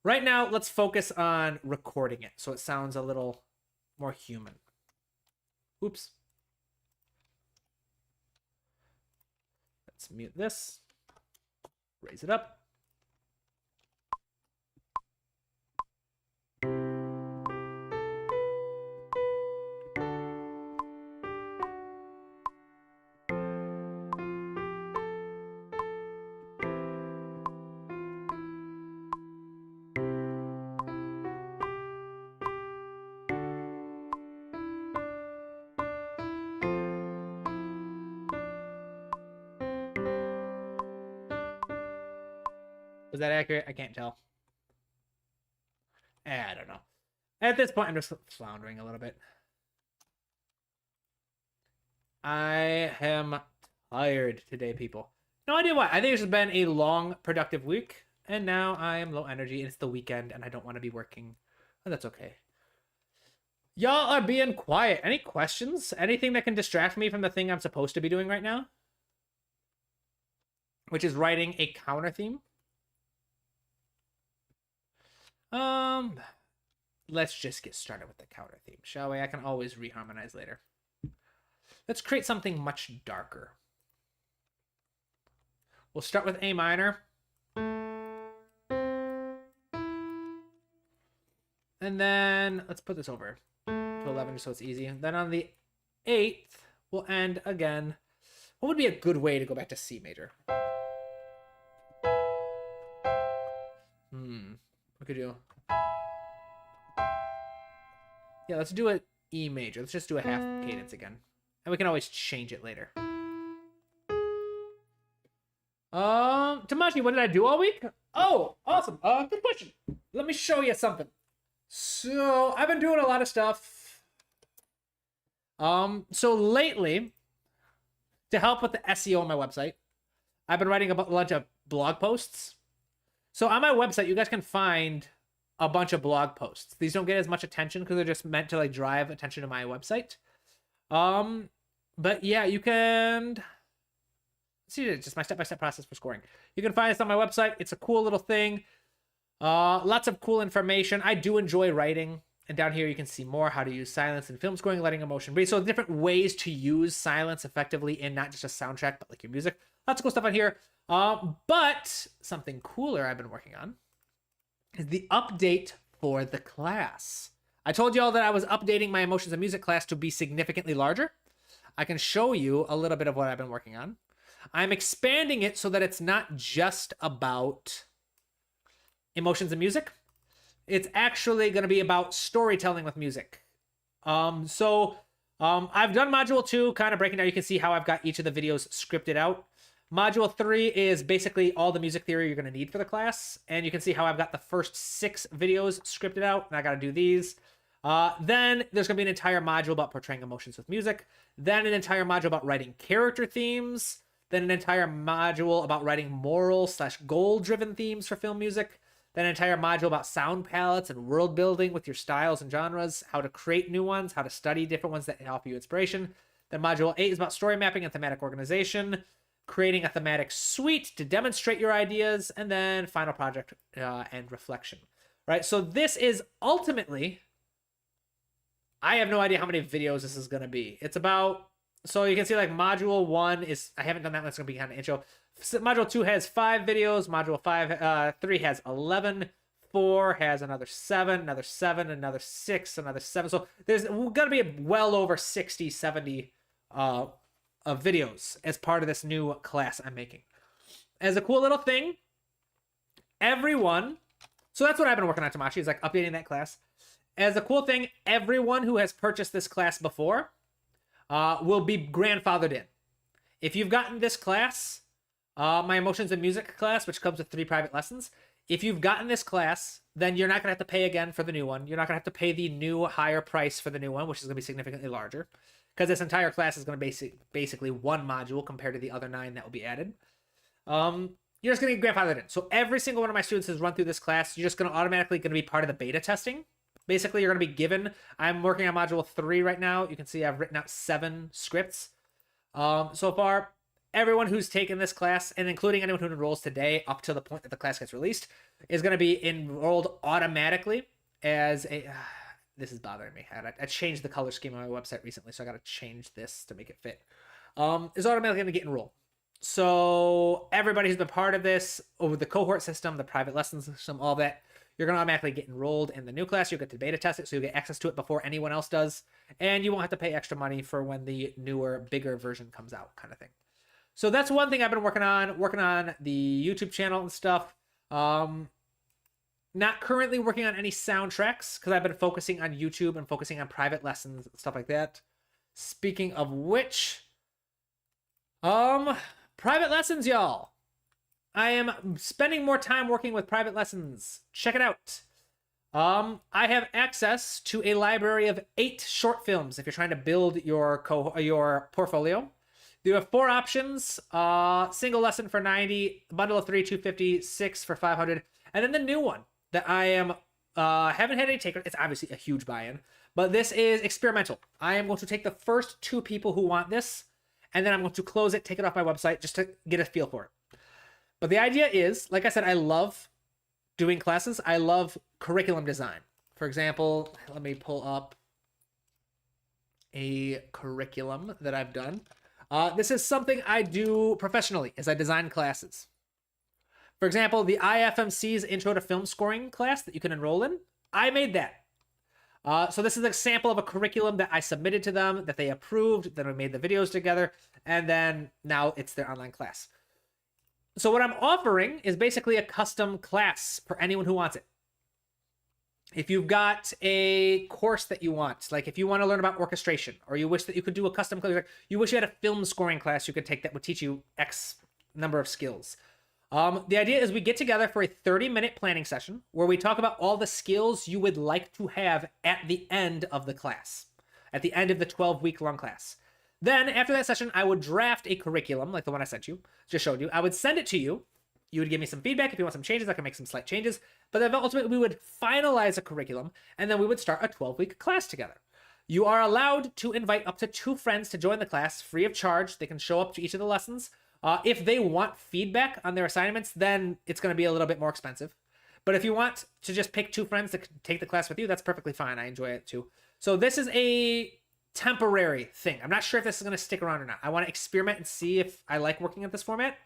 Right now, let's focus on recording it so it sounds a little more human. Oops. Let's mute this. Raise it up. Was that accurate? I can't tell. I don't know. At this point, I'm just floundering a little bit. I am tired today, people. No idea why. I think it's just been a long, productive week, and now I am low energy, and it's the weekend, and I don't want to be working. But that's okay. Y'all are being quiet. Any questions? Anything that can distract me from the thing I'm supposed to be doing right now? Which is writing a counter theme. Let's just get started with the counter theme, shall we? I can always reharmonize later. Let's create something much darker. We'll start with A minor. And then let's put this over to 11 so it's easy. And then on the 8th, we'll end again. What would be a good way to go back to C major? What could you do? Yeah, let's do an E major. Let's just do a half cadence again. And we can always change it later. Tamashi, what did I do all week? Oh, awesome. Good question. Let me show you something. So, I've been doing a lot of stuff. So lately, to help with the SEO on my website, I've been writing a bunch of blog posts. So on my website, you guys can find a bunch of blog posts. These don't get as much attention because they're just meant to like drive attention to my website. But yeah, you can see just my step-by-step process for scoring. You can find this on my website. It's a cool little thing. Lots of cool information. I do enjoy writing. And down here, you can see more how to use silence in film scoring, letting emotion breathe. So different ways to use silence effectively in not just a soundtrack, but like your music. Lots of cool stuff on here. But something cooler I've been working on is the update for the class. I told you all that I was updating my emotions and music class to be significantly larger. I can show you a little bit of what I've been working on. I'm expanding it so that it's not just about emotions and music. It's actually going to be about storytelling with music. I've done module 2, kind of breaking down. You can see how I've got each of the videos scripted out. Module 3 is basically all the music theory you're going to need for the class. And you can see how I've got the first 6 videos scripted out. And I got to do these. Then there's going to be an entire module about portraying emotions with music. Then an entire module about writing character themes. Then an entire module about writing moral/goal-driven themes for film music. Then an entire module about sound palettes and world building with your styles and genres, how to create new ones, how to study different ones that offer you inspiration. Then module 8 is about story mapping and thematic organization, creating a thematic suite to demonstrate your ideas, and then final project and reflection. Right? So this is ultimately, I have no idea how many videos this is going to be. It's about, so you can see like module 1 is, I haven't done that one, it's going to be kind of intro. Module 2 has 5 videos. Module 3 has 11. 4 has another 7, another 7, another 6, another 7. So there's going to be well over 60, 70 videos as part of this new class I'm making. As a cool little thing, everyone, so that's what I've been working on, Tamashi, is like updating that class. As a cool thing, everyone who has purchased this class before will be grandfathered in. If you've gotten this class, my emotions and music class, which comes with 3 private lessons, if you've gotten this class, then you're not going to have to pay again for the new one. You're not going to have to pay the new higher price for the new one, which is going to be significantly larger, because this entire class is going to be basically one module compared to the other 9 that will be added. You're just going to get grandfathered in. So every single one of my students has run through this class. You're just going to automatically be part of the beta testing. Basically, you're going to be given, I'm working on module 3 right now. You can see I've written out 7 scripts so far. Everyone who's taken this class, and including anyone who enrolls today up to the point that the class gets released, is going to be enrolled automatically as a... this is bothering me. I changed the color scheme on my website recently, so I got to change this to make it fit. Is automatically going to get enrolled. So everybody who's been part of this, over the cohort system, the private lessons system, all that, you're going to automatically get enrolled in the new class. You'll get to beta test it, so you'll get access to it before anyone else does. And you won't have to pay extra money for when the newer, bigger version comes out, kind of thing. So that's one thing I've been working on the YouTube channel and stuff. Not currently working on any soundtracks because I've been focusing on YouTube and focusing on private lessons and stuff like that. Speaking of which, private lessons, y'all. I am spending more time working with private lessons. Check it out. I have access to a library of 8 short films if you're trying to build your portfolio. You have 4 options: single lesson for 90, bundle of 3, 250, 6 for 500, and then the new one that I am haven't had any takers. It's obviously a huge buy-in, but this is experimental. I am going to take the first 2 people who want this, and then I'm going to close it, take it off my website just to get a feel for it. But the idea is, like I said, I love doing classes. I love curriculum design. For example, let me pull up a curriculum that I've done. This is something I do professionally as I design classes. For example, the IFMC's Intro to Film Scoring class that you can enroll in, I made that. So this is a sample of a curriculum that I submitted to them, that they approved, then we made the videos together, and then now it's their online class. So what I'm offering is basically a custom class for anyone who wants it. If you've got a course that you want, like if you want to learn about orchestration, or you wish that you could do a custom class, like you wish you had a film scoring class you could take that would teach you X number of skills. The idea is we get together for a 30-minute planning session where we talk about all the skills you would like to have at the end of the class, at the end of the 12-week-long class. Then, after that session, I would draft a curriculum, like the one I sent you, just showed you. I would send it to you. You would give me some feedback. If you want some changes, I can make some slight changes. But then ultimately, we would finalize a curriculum, and then we would start a 12-week class together. You are allowed to invite up to 2 friends to join the class free of charge. They can show up to each of the lessons. If they want feedback on their assignments, then it's going to be a little bit more expensive. But if you want to just pick 2 friends to take the class with you, that's perfectly fine. I enjoy it too. So this is a temporary thing. I'm not sure if this is going to stick around or not. I want to experiment and see if I like working at this format.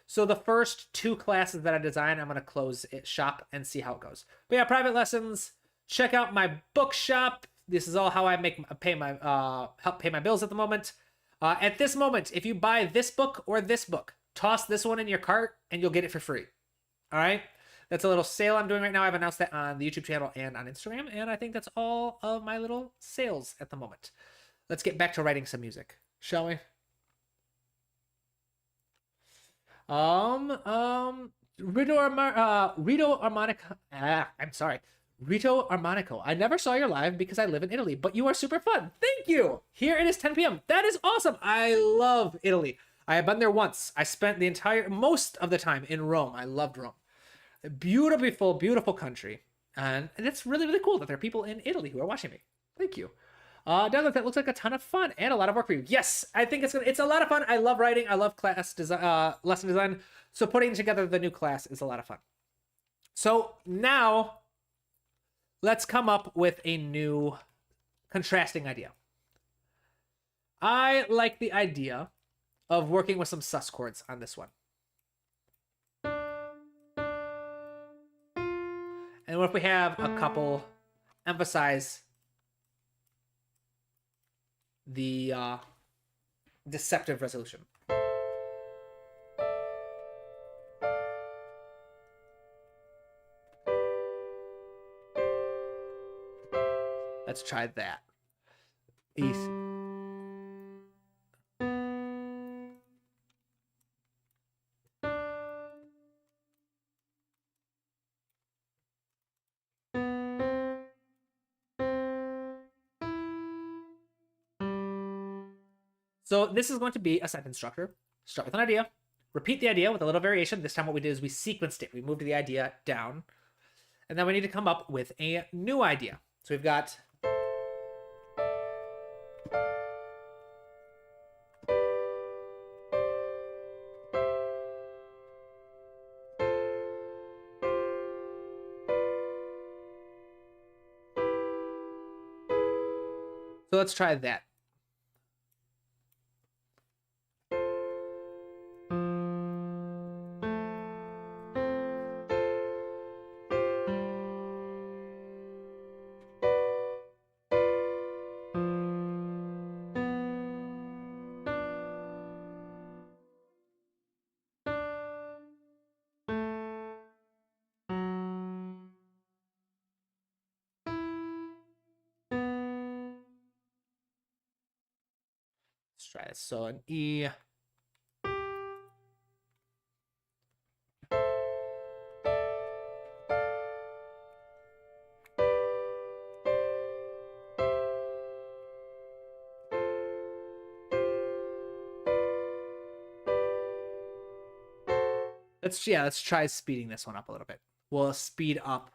So the first 2 classes that I design, I'm going to close it shop and see how it goes. But yeah, private lessons. Check out my bookshop. This is all how I help pay my bills at the moment. At this moment, if you buy this book or this book, toss this one in your cart and you'll get it for free. All right? That's a little sale I'm doing right now. I've announced that on the YouTube channel and on Instagram, and I think that's all of my little sales at the moment. Let's get back to writing some music, shall we? Rito Armonico. I'm sorry. Rito Armonico. I never saw your live because I live in Italy, but you are super fun. Thank you. Here it is 10 p.m. That is awesome. I love Italy. I have been there once. I spent most of the time in Rome. I loved Rome. A beautiful, beautiful country. And it's really, really cool that there are people in Italy who are watching me. Thank you. Download, that looks like a ton of fun and a lot of work for you. Yes, I think it's a lot of fun. I love writing. I love class design, lesson design. So putting together the new class is a lot of fun. So now let's come up with a new contrasting idea. I like the idea of working with some sus chords on this one. And what if we have a couple emphasize the deceptive resolution? Let's try that. Easy. So this is going to be a sentence structure. Start with an idea, repeat the idea with a little variation. This time what we did is we sequenced it. We moved the idea down. And then we need to come up with a new idea. So we've got so let's try that. Let's try this. So an E. Let's try speeding this one up a little bit. We'll speed up.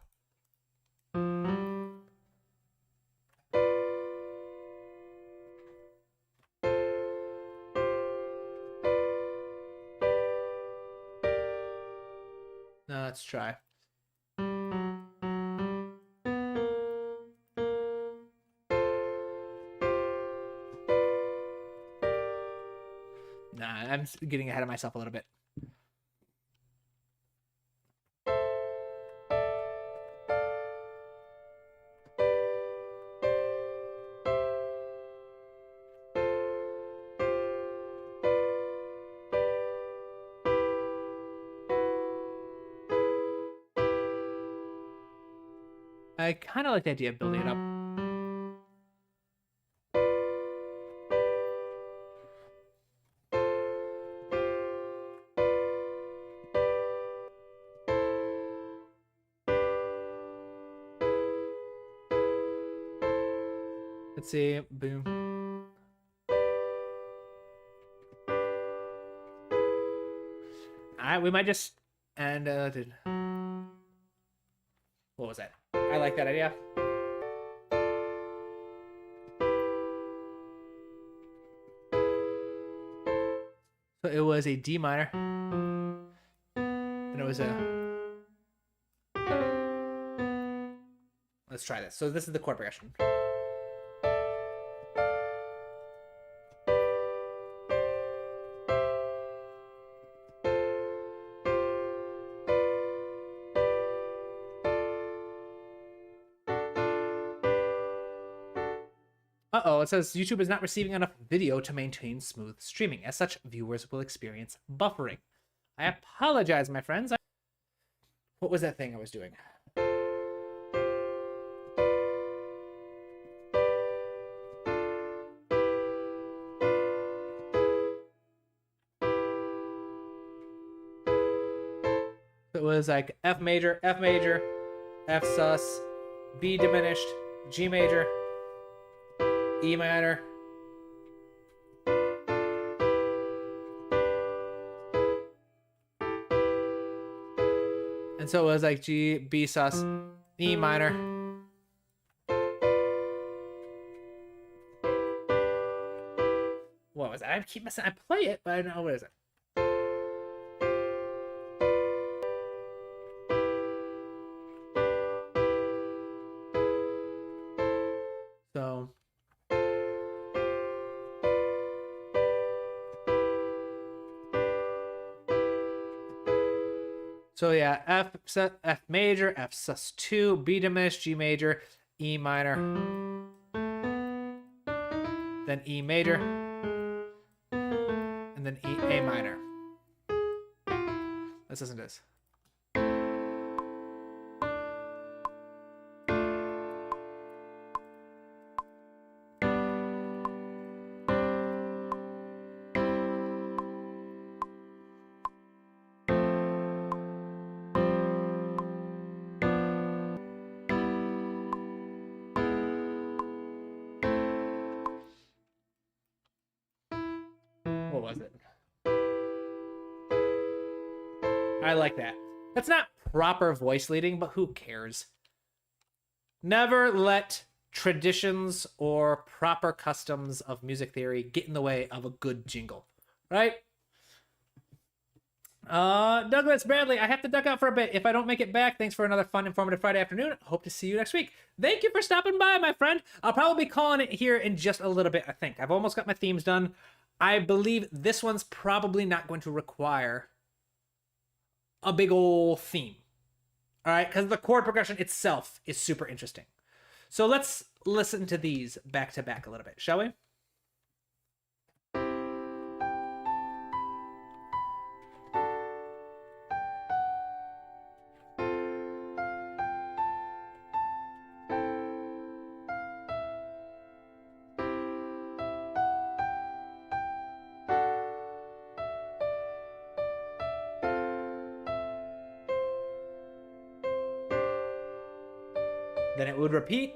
Let's try. Nah, I'm getting ahead of myself a little bit. I kind of like the idea of building it up. Let's see. Boom. We might just and what was that? I like that idea. So it was a D minor, and it was a. Let's try this. So this is the chord progression. Uh-oh, it says YouTube is not receiving enough video to maintain smooth streaming. As such, viewers will experience buffering. I apologize, my friends. What was that thing I was doing? It was like F major, F sus, B diminished, G major, E minor, and so it was like G, B sus, E minor, what was that? I keep missing. I play it, but I don't know what is it. So yeah, F major, F sus2, B diminished, G major, E minor, then E major, and then A minor. Let's listen to this. What was it? I like that. That's not proper voice leading, but who cares? Never let traditions or proper customs of music theory get in the way of a good jingle, right? Douglas Bradley, I have to duck out for a bit. If I don't make it back, thanks for another fun, informative Friday afternoon. Hope to see you next week. Thank you for stopping by, my friend. I'll probably be calling it here in just a little bit, I think. I've almost got my themes done. I believe this one's probably not going to require a big old theme. All right, because the chord progression itself is super interesting. So let's listen to these back to back a little bit, shall we? Then it would repeat.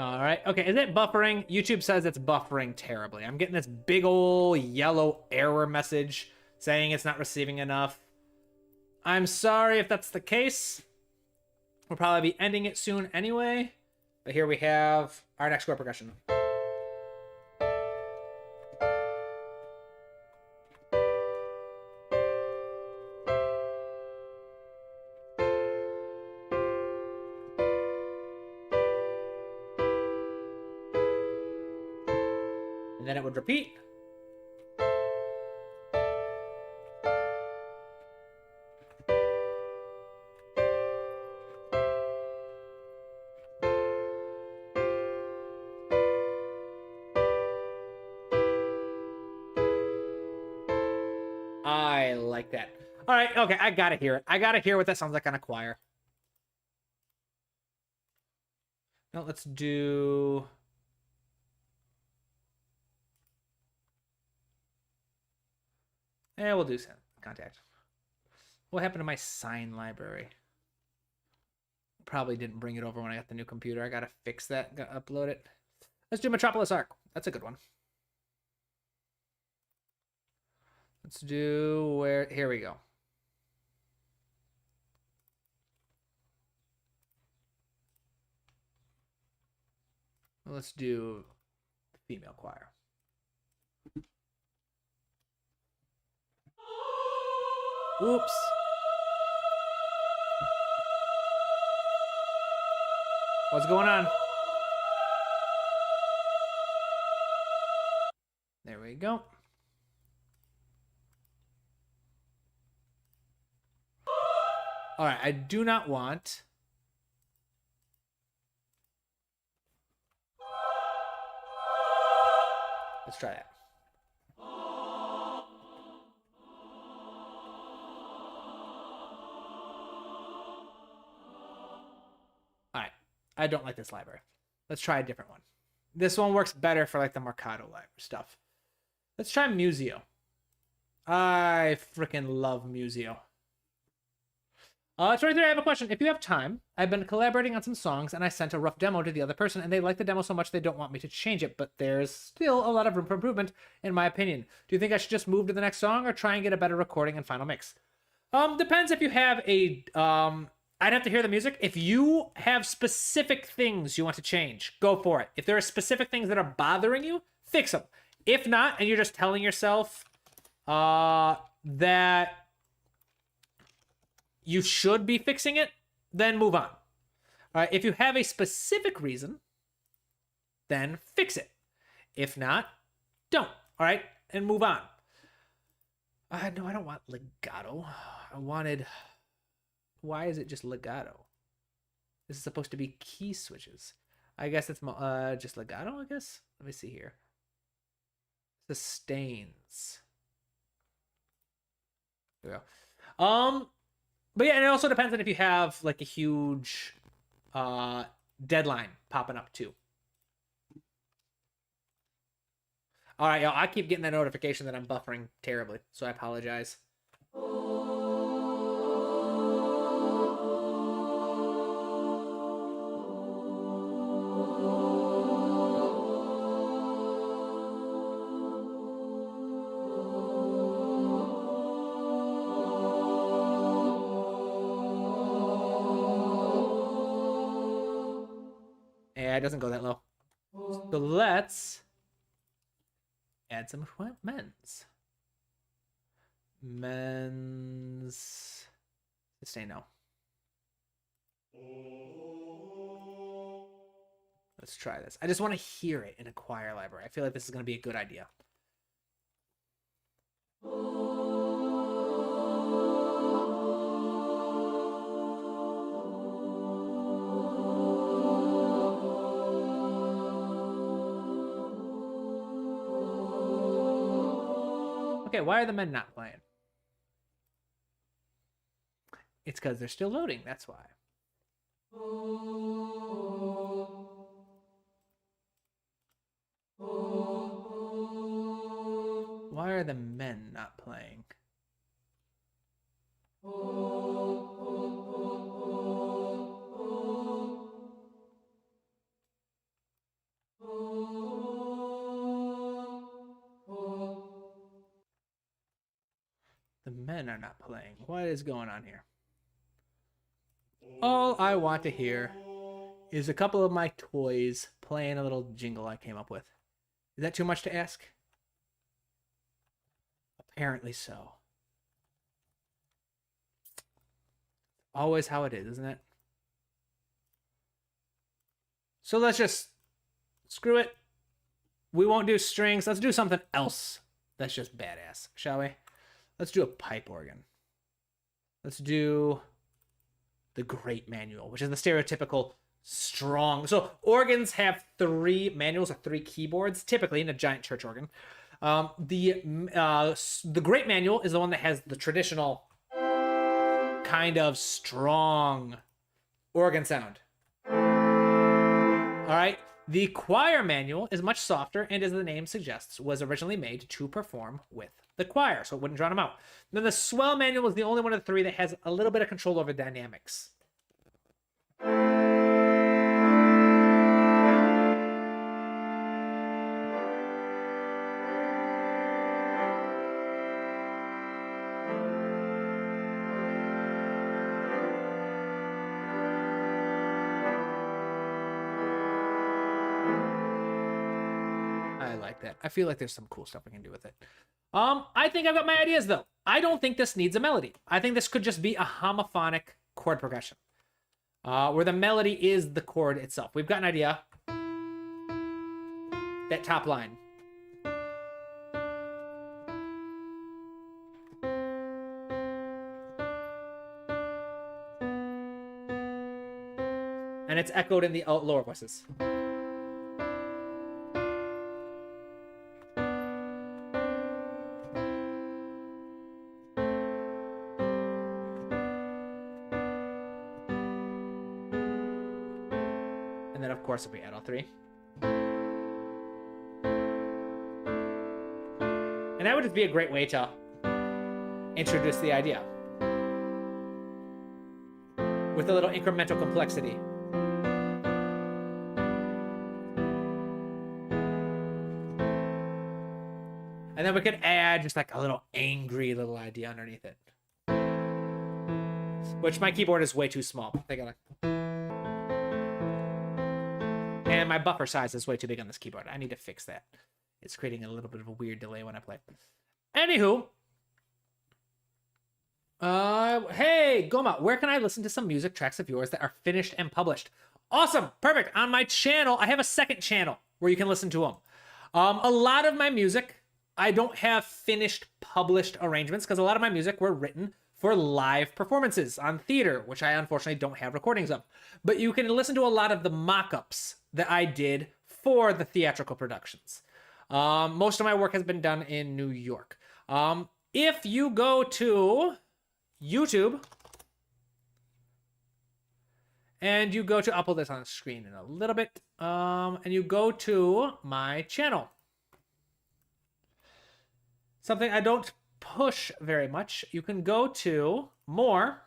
All right. Okay, is it buffering? YouTube says it's buffering terribly. I'm getting this big old yellow error message saying it's not receiving enough. I'm sorry if that's the case. We'll probably be ending it soon anyway. But here we have our next chord progression. And then it would repeat. I like that. All right, okay, I gotta hear it. I gotta hear what that sounds like on a choir. Now let's do... we'll do contact. What happened to my sign library? Probably didn't bring it over when I got the new computer. I gotta fix that, gotta upload it. Let's do Metropolis Arc. That's a good one. Let's do where... Here we go. Let's do female choir. Oops. What's going on? There we go. All right, I do not want... Let's try that. All right, I don't like this library. Let's try a different one. This one works better for like the Mercado library stuff. Let's try Museo. I freaking love Museo. 23, I have a question. If you have time, I've been collaborating on some songs and I sent a rough demo to the other person and they like the demo so much they don't want me to change it, but there's still a lot of room for improvement in my opinion. Do you think I should just move to the next song or try and get a better recording and final mix? Depends if you have a, I'd have to hear the music. If you have specific things you want to change, go for it. If there are specific things that are bothering you, fix them. If not, and you're just telling yourself that you should be fixing it, then move on. All right, if you have a specific reason, then fix it. If not, don't. All right, and move on. No, I don't want legato. I wanted... Why is it just legato? This is supposed to be key switches. I guess it's just legato, I guess? Let me see here. Sustains. There we go. But yeah, and it also depends on if you have like a huge deadline popping up too. All right, y'all, I keep getting that notification that I'm buffering terribly, so I apologize. Yeah, it doesn't go that low. So let's add some men's. Men's. Sustain no. Let's try this. I just want to hear it in a choir library. I feel like this is going to be a good idea. Okay, why are the men not playing? It's because they're still loading, that's why. Why are the men not playing? and are not playing. What is going on here? All I want to hear is a couple of my toys playing a little jingle I came up with. Is that too much to ask? Apparently so. Always how it is, isn't it? So let's just screw it. We won't do strings. Let's do something else that's just badass, shall we? Let's do a pipe organ. Let's do the Great Manual, which is the stereotypical strong. So organs have 3 manuals or 3 keyboards, typically in a giant church organ. The Great Manual is the one that has the traditional kind of strong organ sound. All right. The choir manual is much softer and, as the name suggests, was originally made to perform with the choir, so it wouldn't drown them out. Then the swell manual is the only one of the 3 that has a little bit of control over dynamics. That. I feel like there's some cool stuff we can do with it. I think I've got my ideas, though. I don't think this needs a melody. I think this could just be a homophonic chord progression, where the melody is the chord itself. We've got an idea. That top line. And it's echoed in the lower voices. If we add all 3. And that would just be a great way to introduce the idea with a little incremental complexity. And then we could add just like a little angry little idea underneath it, which my keyboard is way too small. I gotta. And my buffer size is way too big on this keyboard. I need to fix that. It's creating a little bit of a weird delay when I play. Anywho. Hey, Goma, where can I listen to some music tracks of yours that are finished and published? Awesome. Perfect. On my channel, I have a second channel where you can listen to them. A lot of my music, I don't have finished published arrangements because a lot of my music were written for live performances on theater, which I unfortunately don't have recordings of. But you can listen to a lot of the mock-ups that I did for the theatrical productions. Most of my work has been done in New York. If you go to YouTube and you go to, I'll put this on the screen in a little bit, and you go to my channel. Something I don't push very much. You can go to more.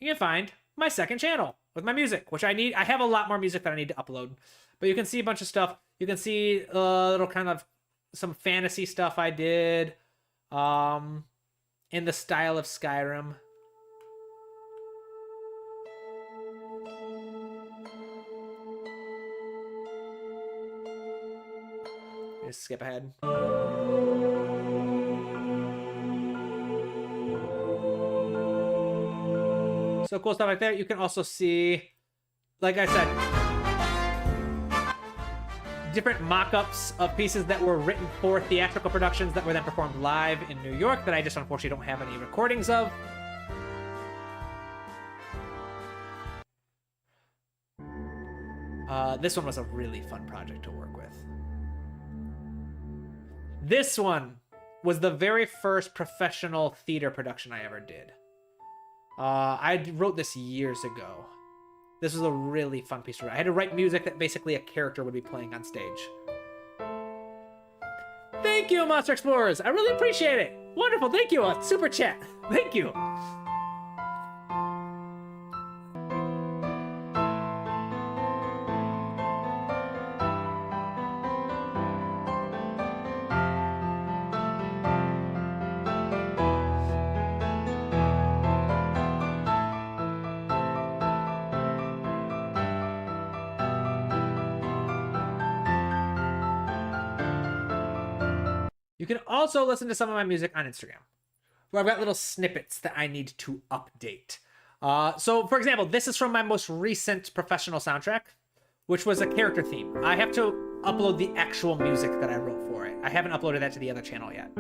You can find my second channel with my music, which I need. I have a lot more music that I need to upload, but you can see a bunch of stuff. You can see a little kind of some fantasy stuff I did, in the style of Skyrim. Just skip ahead. So cool stuff like that. You can also see, like I said, different mock-ups of pieces that were written for theatrical productions that were then performed live in New York that I just unfortunately don't have any recordings of. This one was a really fun project to work with. This one was the very first professional theater production I ever did. I wrote this years ago. This was a really fun piece to write. I had to write music that basically a character would be playing on stage. Thank you, Monster Explorers. I really appreciate it. Wonderful. Thank you. Super chat. Thank you. can also listen to some of my music on Instagram, where I've got little snippets that I need to update. So, for example, this is from my most recent professional soundtrack, which was a character theme. I have to upload the actual music that I wrote for it. I haven't uploaded that to the other channel yet.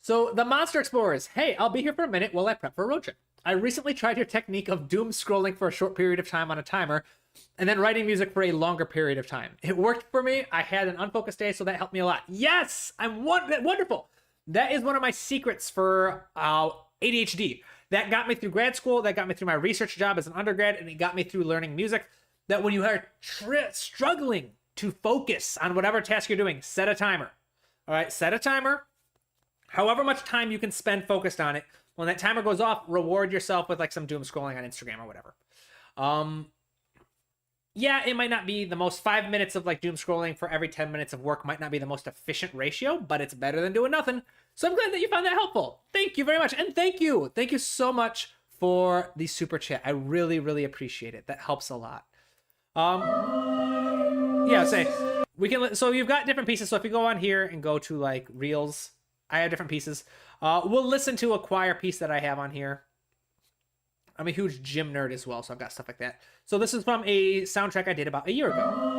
So the Monster Explorers, hey, I'll be here for a minute while I prep for a road trip. I recently tried your technique of doom scrolling for a short period of time on a timer and then writing music for a longer period of time. It worked for me. I had an unfocused day, so that helped me a lot. Yes, I'm wonderful. That is one of my secrets for ADHD. That got me through grad school. That got me through my research job as an undergrad, and it got me through learning music. That when you are struggling to focus on whatever task you're doing, set a timer. All right, set a timer. However much time you can spend focused on it. When that timer goes off, reward yourself with like some doom scrolling on Instagram or whatever. Yeah, it might not be the most 5 minutes of like doom scrolling for every 10 minutes of work might not be the most efficient ratio, but it's better than doing nothing. So I'm glad that you found that helpful. Thank you very much. And thank you. Thank you so much for the super chat. I really, really appreciate it. That helps a lot. Yeah, we can, so you've got different pieces. So if you go on here and go to like reels, I have different pieces. We'll listen to a choir piece that I have on here. I'm a huge gym nerd as well, so I've got stuff like that. So this is from a soundtrack I did about a year ago.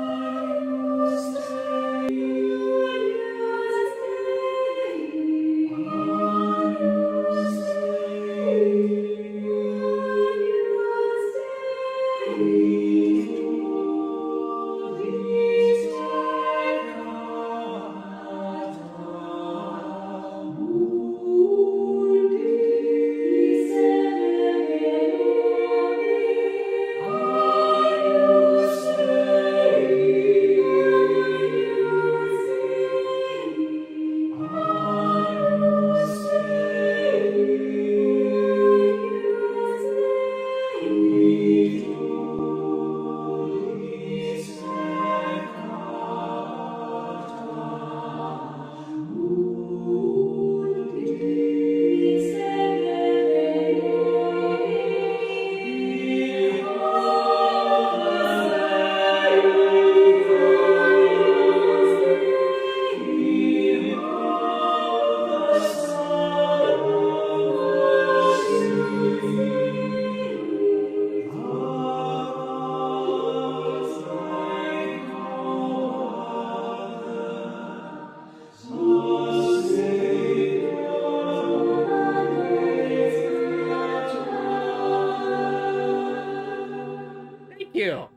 Thank you.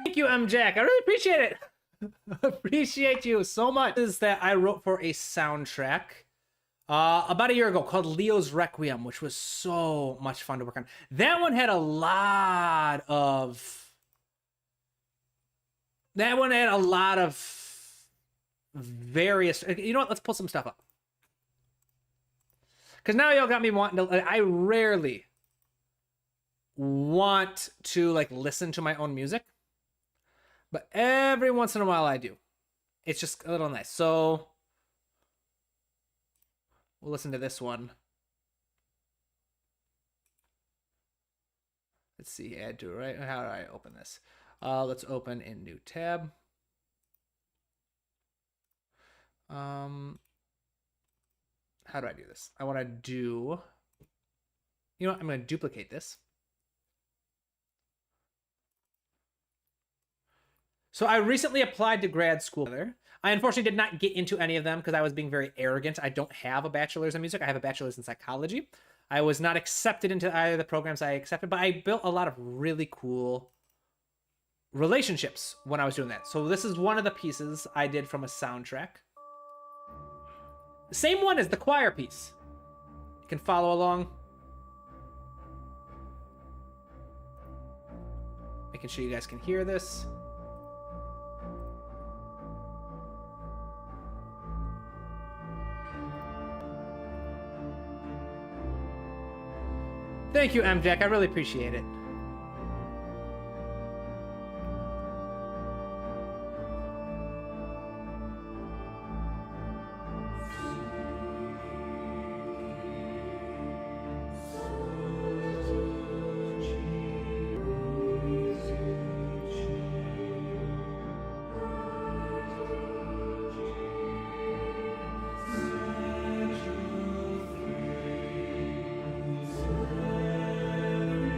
Thank you, M. Jack. I really appreciate it. Appreciate you so much. This is that I wrote for a soundtrack about a year ago called Leo's Requiem, which was so much fun to work on. That one had a lot of various, you know what, let's pull some stuff up. Because now y'all got me wanting to, I rarely want to like listen to my own music, but every once in a while I do. It's just a little nice. So we'll listen to this one. Let's see, add to it, right? How do I open this? Let's open in new tab. How do I do this? I want to do, you know what? I'm going to duplicate this. So I recently applied to grad school. I unfortunately did not get into any of them because I was being very arrogant. I don't have a bachelor's in music. I have a bachelor's in psychology. I was not accepted into either of the programs I accepted, but I built a lot of really cool relationships when I was doing that. So this is one of the pieces I did from a soundtrack. The same one as the choir piece. You can follow along. Making sure you guys can hear this. Thank you, M. Jack. I really appreciate it.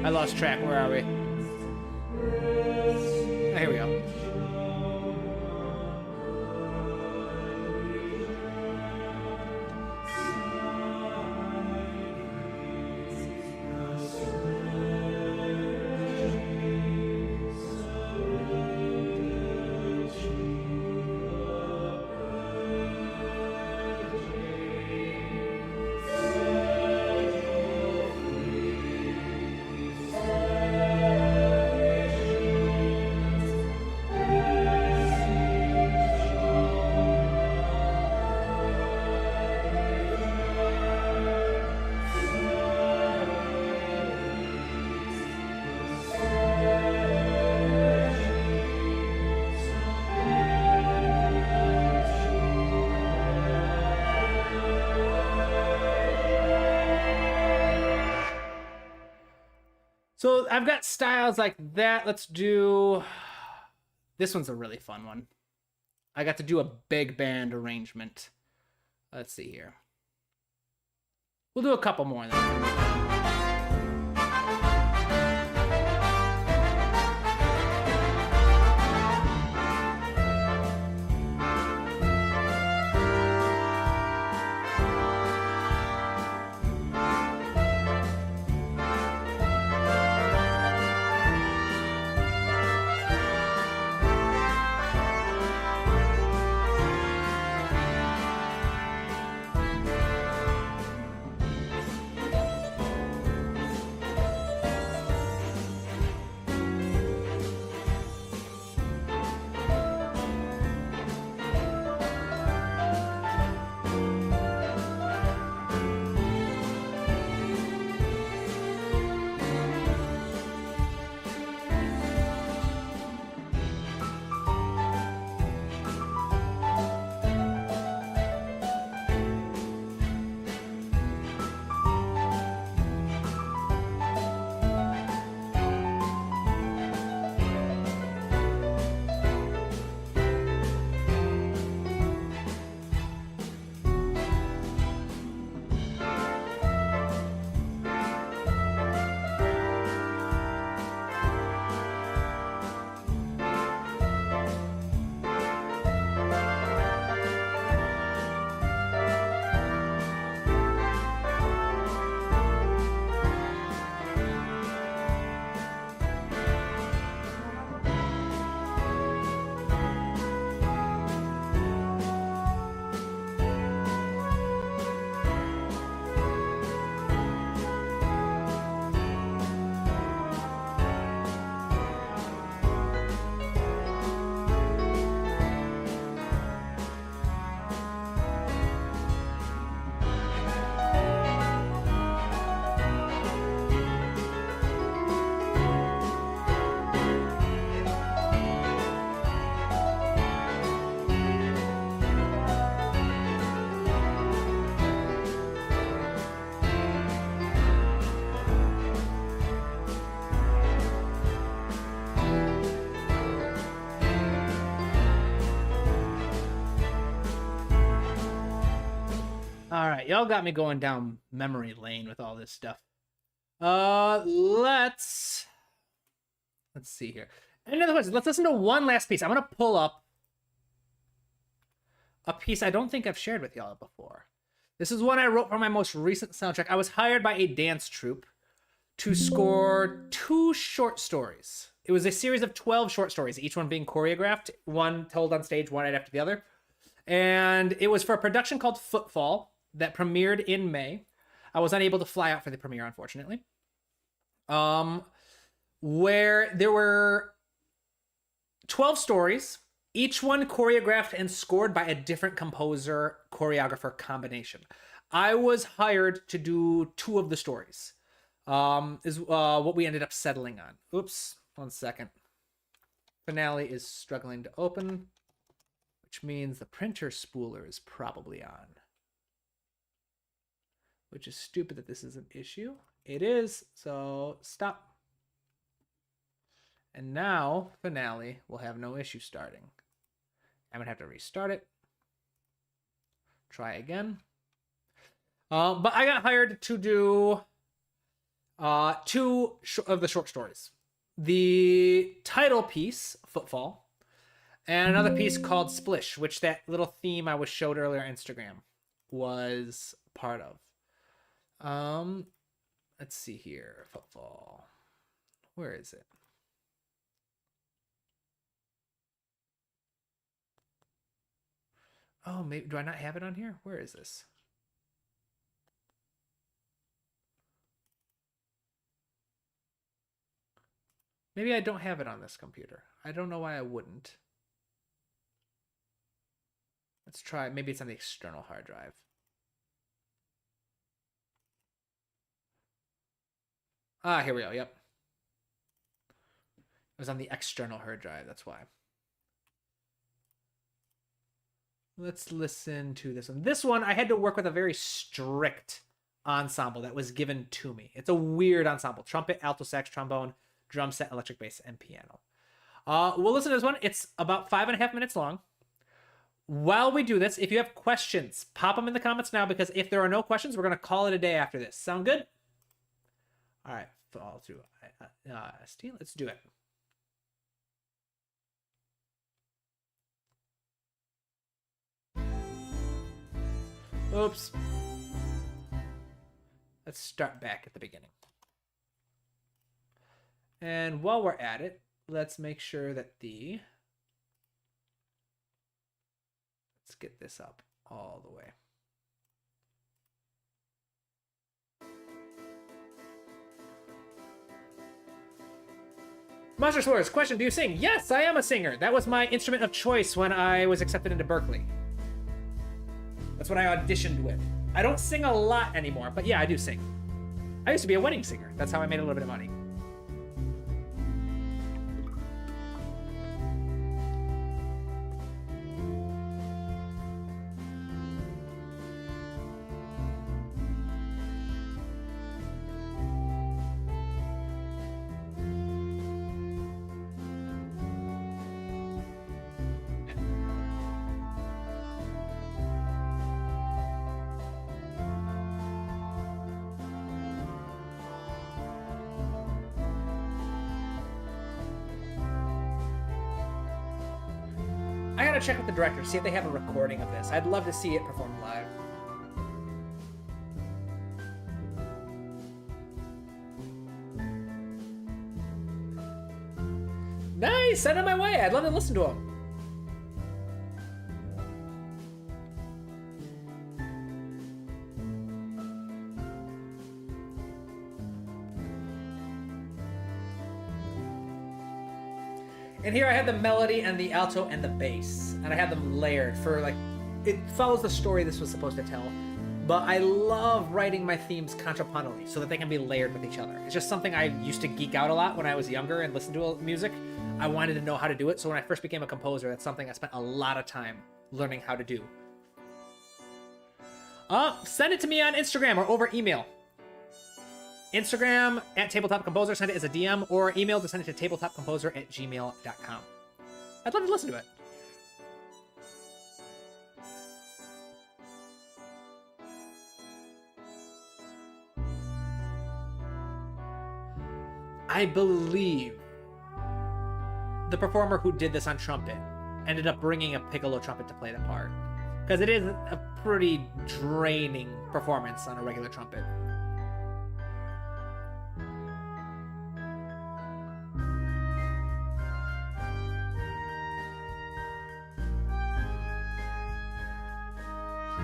I lost track. Where are we? Oh, here we go. So I've got styles like that. Let's do... This one's a really fun one. I got to do a big band arrangement. Let's see here. We'll do a couple more then. All right, y'all got me going down memory lane with all this stuff. Let's see here. Another question. Let's listen to one last piece. I'm gonna pull up a piece I don't think I've shared with y'all before. This is one I wrote for my most recent soundtrack. I was hired by a dance troupe to score 2 short stories. It was a series of 12 short stories, each one being choreographed, one told on stage, one right after the other. And it was for a production called Footfall that premiered in May. I was unable to fly out for the premiere, unfortunately. Where there were 12 stories, each one choreographed and scored by a different composer, choreographer combination. I was hired to do 2 of the stories. is what we ended up settling on. Oops, 1 second. Finale is struggling to open, which means the printer spooler is probably on. Which is stupid that this is an issue. It is, so stop. And now Finale will have no issue starting. I'm gonna have to restart it. Try again. But I got hired to do 2 of the short stories. The title piece, Footfall, and another piece called Splish, which that little theme I was showed earlier on Instagram was part of. Let's see here. Footfall. Where is it? Oh, maybe do I not have it on here? Where is this? Maybe I don't have it on this computer. I don't know why I wouldn't. Let's try. Maybe it's on the external hard drive. Ah, here we go. Yep. It was on the external hard drive. That's why. Let's listen to this one. This one, I had to work with a very strict ensemble that was given to me. It's a weird ensemble. Trumpet, alto sax, trombone, drum set, electric bass, and piano. We'll listen to this one. It's about 5.5 minutes long. While we do this, if you have questions, pop them in the comments now, because if there are no questions, we're going to call it a day after this. Sound good? All right. Fall through. Let's do it. Oops. Let's start back at the beginning. And while we're at it, let's make sure that let's get this up all the way. Monster Slurs, question, do you sing? Yes, I am a singer. That was my instrument of choice when I was accepted into Berkeley. That's what I auditioned with. I don't sing a lot anymore, but yeah, I do sing. I used to be a wedding singer. That's how I made a little bit of money. I gotta check with the director, see if they have a recording of this. I'd love to see it performed live. Nice! Send them my way. I'd love to listen to them. And here I had the melody and the alto and the bass, and I had them layered for, like, it follows the story this was supposed to tell, but I love writing my themes contrapuntally so that they can be layered with each other. It's just something I used to geek out a lot when I was younger and listened to music. I wanted to know how to do it, so when I first became a composer, that's something I spent a lot of time learning how to do. Send it to me on Instagram or over email. Instagram at Tabletop Composer, send it as a DM, or email to send it to tabletopcomposer@gmail.com. I'd love to listen to it. I believe the performer who did this on trumpet ended up bringing a piccolo trumpet to play the part, because it is a pretty draining performance on a regular trumpet.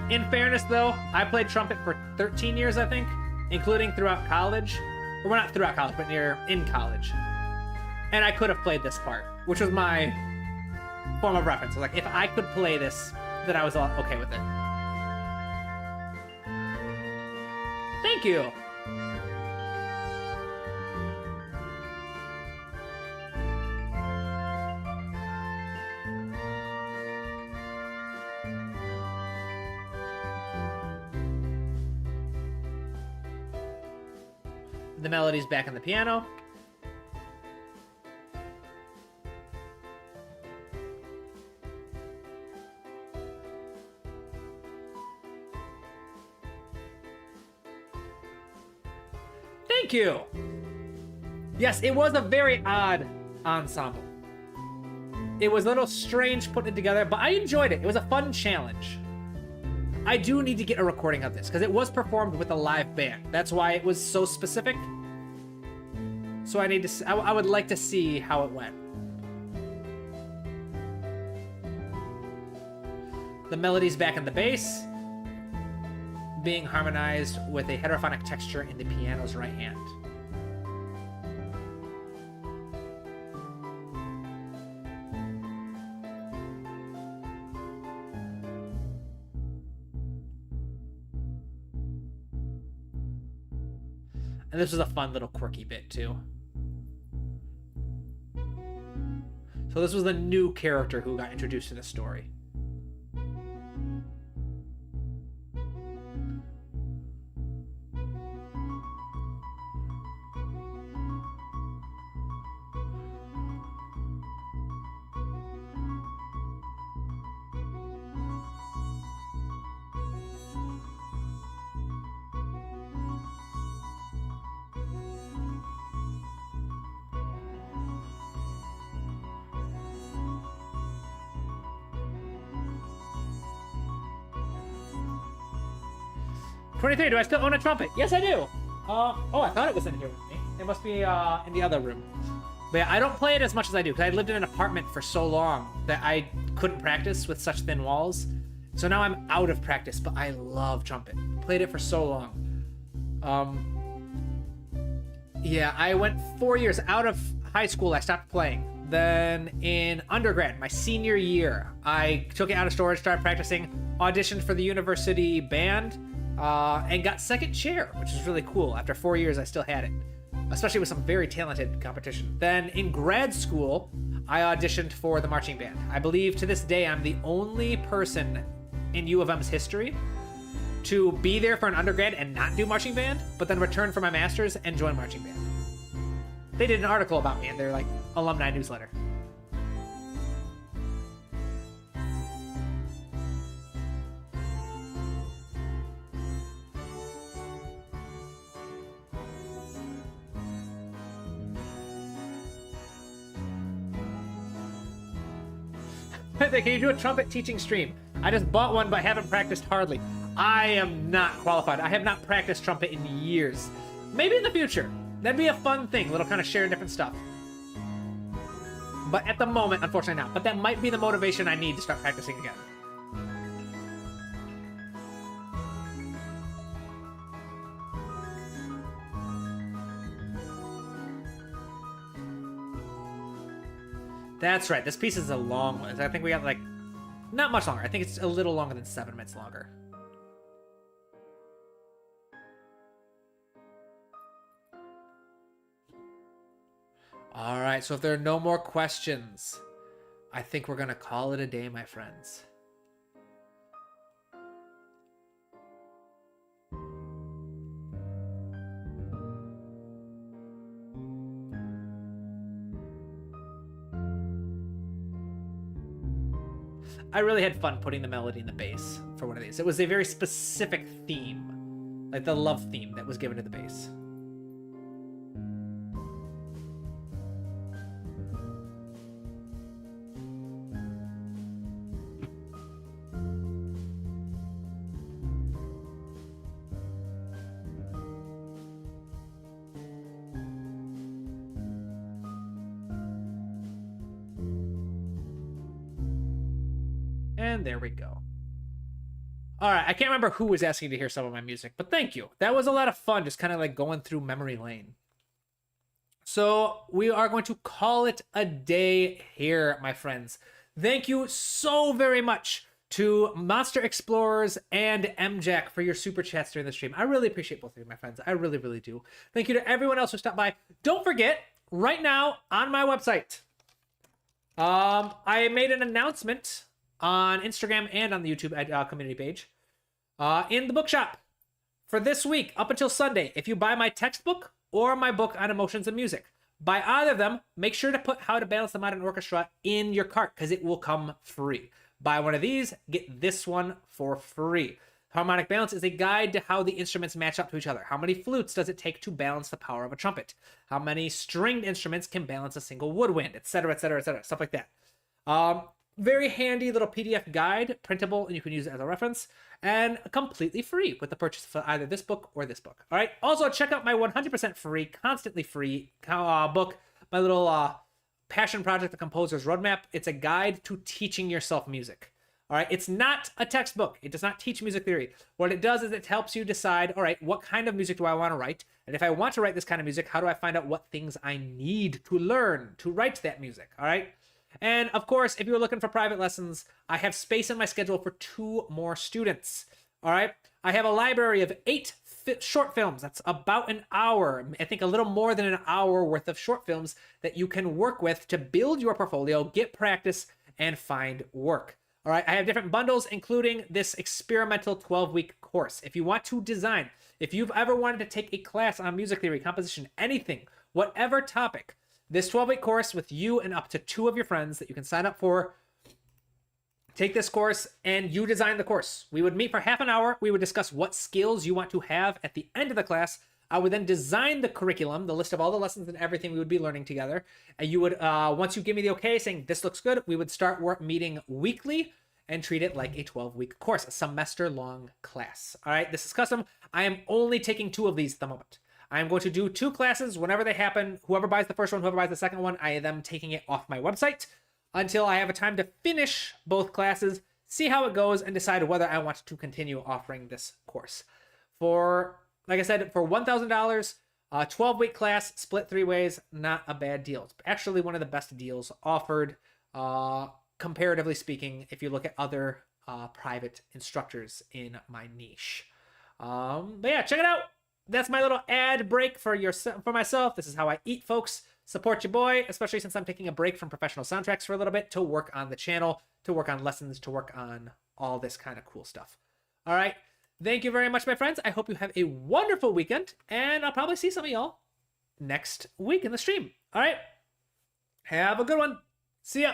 In fairness, though, I played trumpet for 13 years, I think, including throughout college. Or, well, not throughout college, but in college. And I could have played this part, which was my form of reference. I was like, if I could play this, then I was okay with it. Thank you! The melody's back on the piano. Thank you. Yes, it was a very odd ensemble. It was a little strange putting it together, but I enjoyed it. It was a fun challenge. I do need to get a recording of this because it was performed with a live band. That's why it was so specific. So I need to. I would like to see how it went. The melody's back in the bass, being harmonized with a heterophonic texture in the piano's right hand. And this was a fun little quirky bit too. So this was the new character who got introduced in the story. $23, do I still own a trumpet? Yes, I do. Oh, I thought it was in here with me. It must be in the other room. But yeah, I don't play it as much as I do, because I lived in an apartment for so long that I couldn't practice with such thin walls. So now I'm out of practice, but I love trumpet. Played it for so long. Yeah, I went 4 years out of high school. I stopped playing. Then in undergrad, my senior year, I took it out of storage, started practicing, auditioned for the university band, and got second chair, which is really cool. After 4 years, I still had it, especially with some very talented competition. Then in grad school, I auditioned for the marching band. I believe to this day, I'm the only person in U of M's history to be there for an undergrad and not do marching band, but then return for my master's and join marching band. They did an article about me in their alumni newsletter. Can you do a trumpet teaching stream? I just bought one, but haven't practiced hardly. I am not qualified. I have not practiced trumpet in years. Maybe in the future. That'd be a fun thing, little kind of sharing different stuff. But at the moment, unfortunately not. But that might be the motivation I need to start practicing again. That's right. This piece is a long one. I think we got not much longer. I think it's a little longer than 7 minutes longer. All right. So if there are no more questions, I think we're going to call it a day, my friends. I really had fun putting the melody in the bass for one of these. It was a very specific theme, like the love theme that was given to the bass. And there we go. All right, I can't remember who was asking to hear some of my music, but thank you. That was a lot of fun, just kind of going through memory lane. So we are going to call it a day here, my friends. Thank you so very much to Monster Explorers and MJack for your super chats during the stream. I really appreciate both of you, my friends. I really, really do. Thank you to everyone else who stopped by. Don't forget, right now on my website, I made an announcement on Instagram and on the YouTube community page in the bookshop for this week up until Sunday. If you buy my textbook, or my book on emotions and music. Buy either of them. Make sure to put How to Balance the Modern Orchestra in your cart because it will come free. Buy one of these, get this one for free. Harmonic Balance is a guide to how the instruments match up to each other. How many flutes does it take to balance the power of a trumpet? How many stringed instruments can balance a single woodwind, etc., etc., etc., stuff like that. Very handy little PDF guide, printable, and you can use it as a reference, and completely free with the purchase of either this book or this book. All right. Also, check out my 100% free, constantly free book, my little passion project, The Composer's Roadmap. It's a guide to teaching yourself music. All right. It's not a textbook. It does not teach music theory. What it does is it helps you decide, all right, what kind of music do I want to write? And if I want to write this kind of music, how do I find out what things I need to learn to write that music? All right. And of course, if you're looking for private lessons, I have space in my schedule for 2 more students. All right. I have a library of 8 short films. That's about an hour. I think a little more than an hour worth of short films that you can work with to build your portfolio, get practice, and find work. All right, I have different bundles, including this experimental 12-week course. If you want to design, if you've ever wanted to take a class on music theory, composition, anything, whatever topic, this 12-week course with you and up to 2 of your friends that you can sign up for, take this course and you design the course. We would meet for half an hour. We would discuss what skills you want to have at the end of the class. I would then design the curriculum, the list of all the lessons and everything we would be learning together. And you would, once you give me the okay saying this looks good, we would start meeting weekly and treat it like a 12-week course, a semester-long class. All right, this is custom. I am only taking 2 of these at the moment. I am going to do 2 classes whenever they happen. Whoever buys the first one, whoever buys the second one, I am taking it off my website until I have a time to finish both classes, see how it goes, and decide whether I want to continue offering this course. For, like I said, for $1,000, a 12-week class, split 3 ways, not a bad deal. It's actually one of the best deals offered, comparatively speaking, if you look at other private instructors in my niche. But yeah, check it out. That's my little ad break for myself. This is how I eat, folks. Support your boy, especially since I'm taking a break from professional soundtracks for a little bit to work on the channel, to work on lessons, to work on all this kind of cool stuff. All right. Thank you very much, my friends. I hope you have a wonderful weekend, and I'll probably see some of y'all next week in the stream. All right. Have a good one. See ya.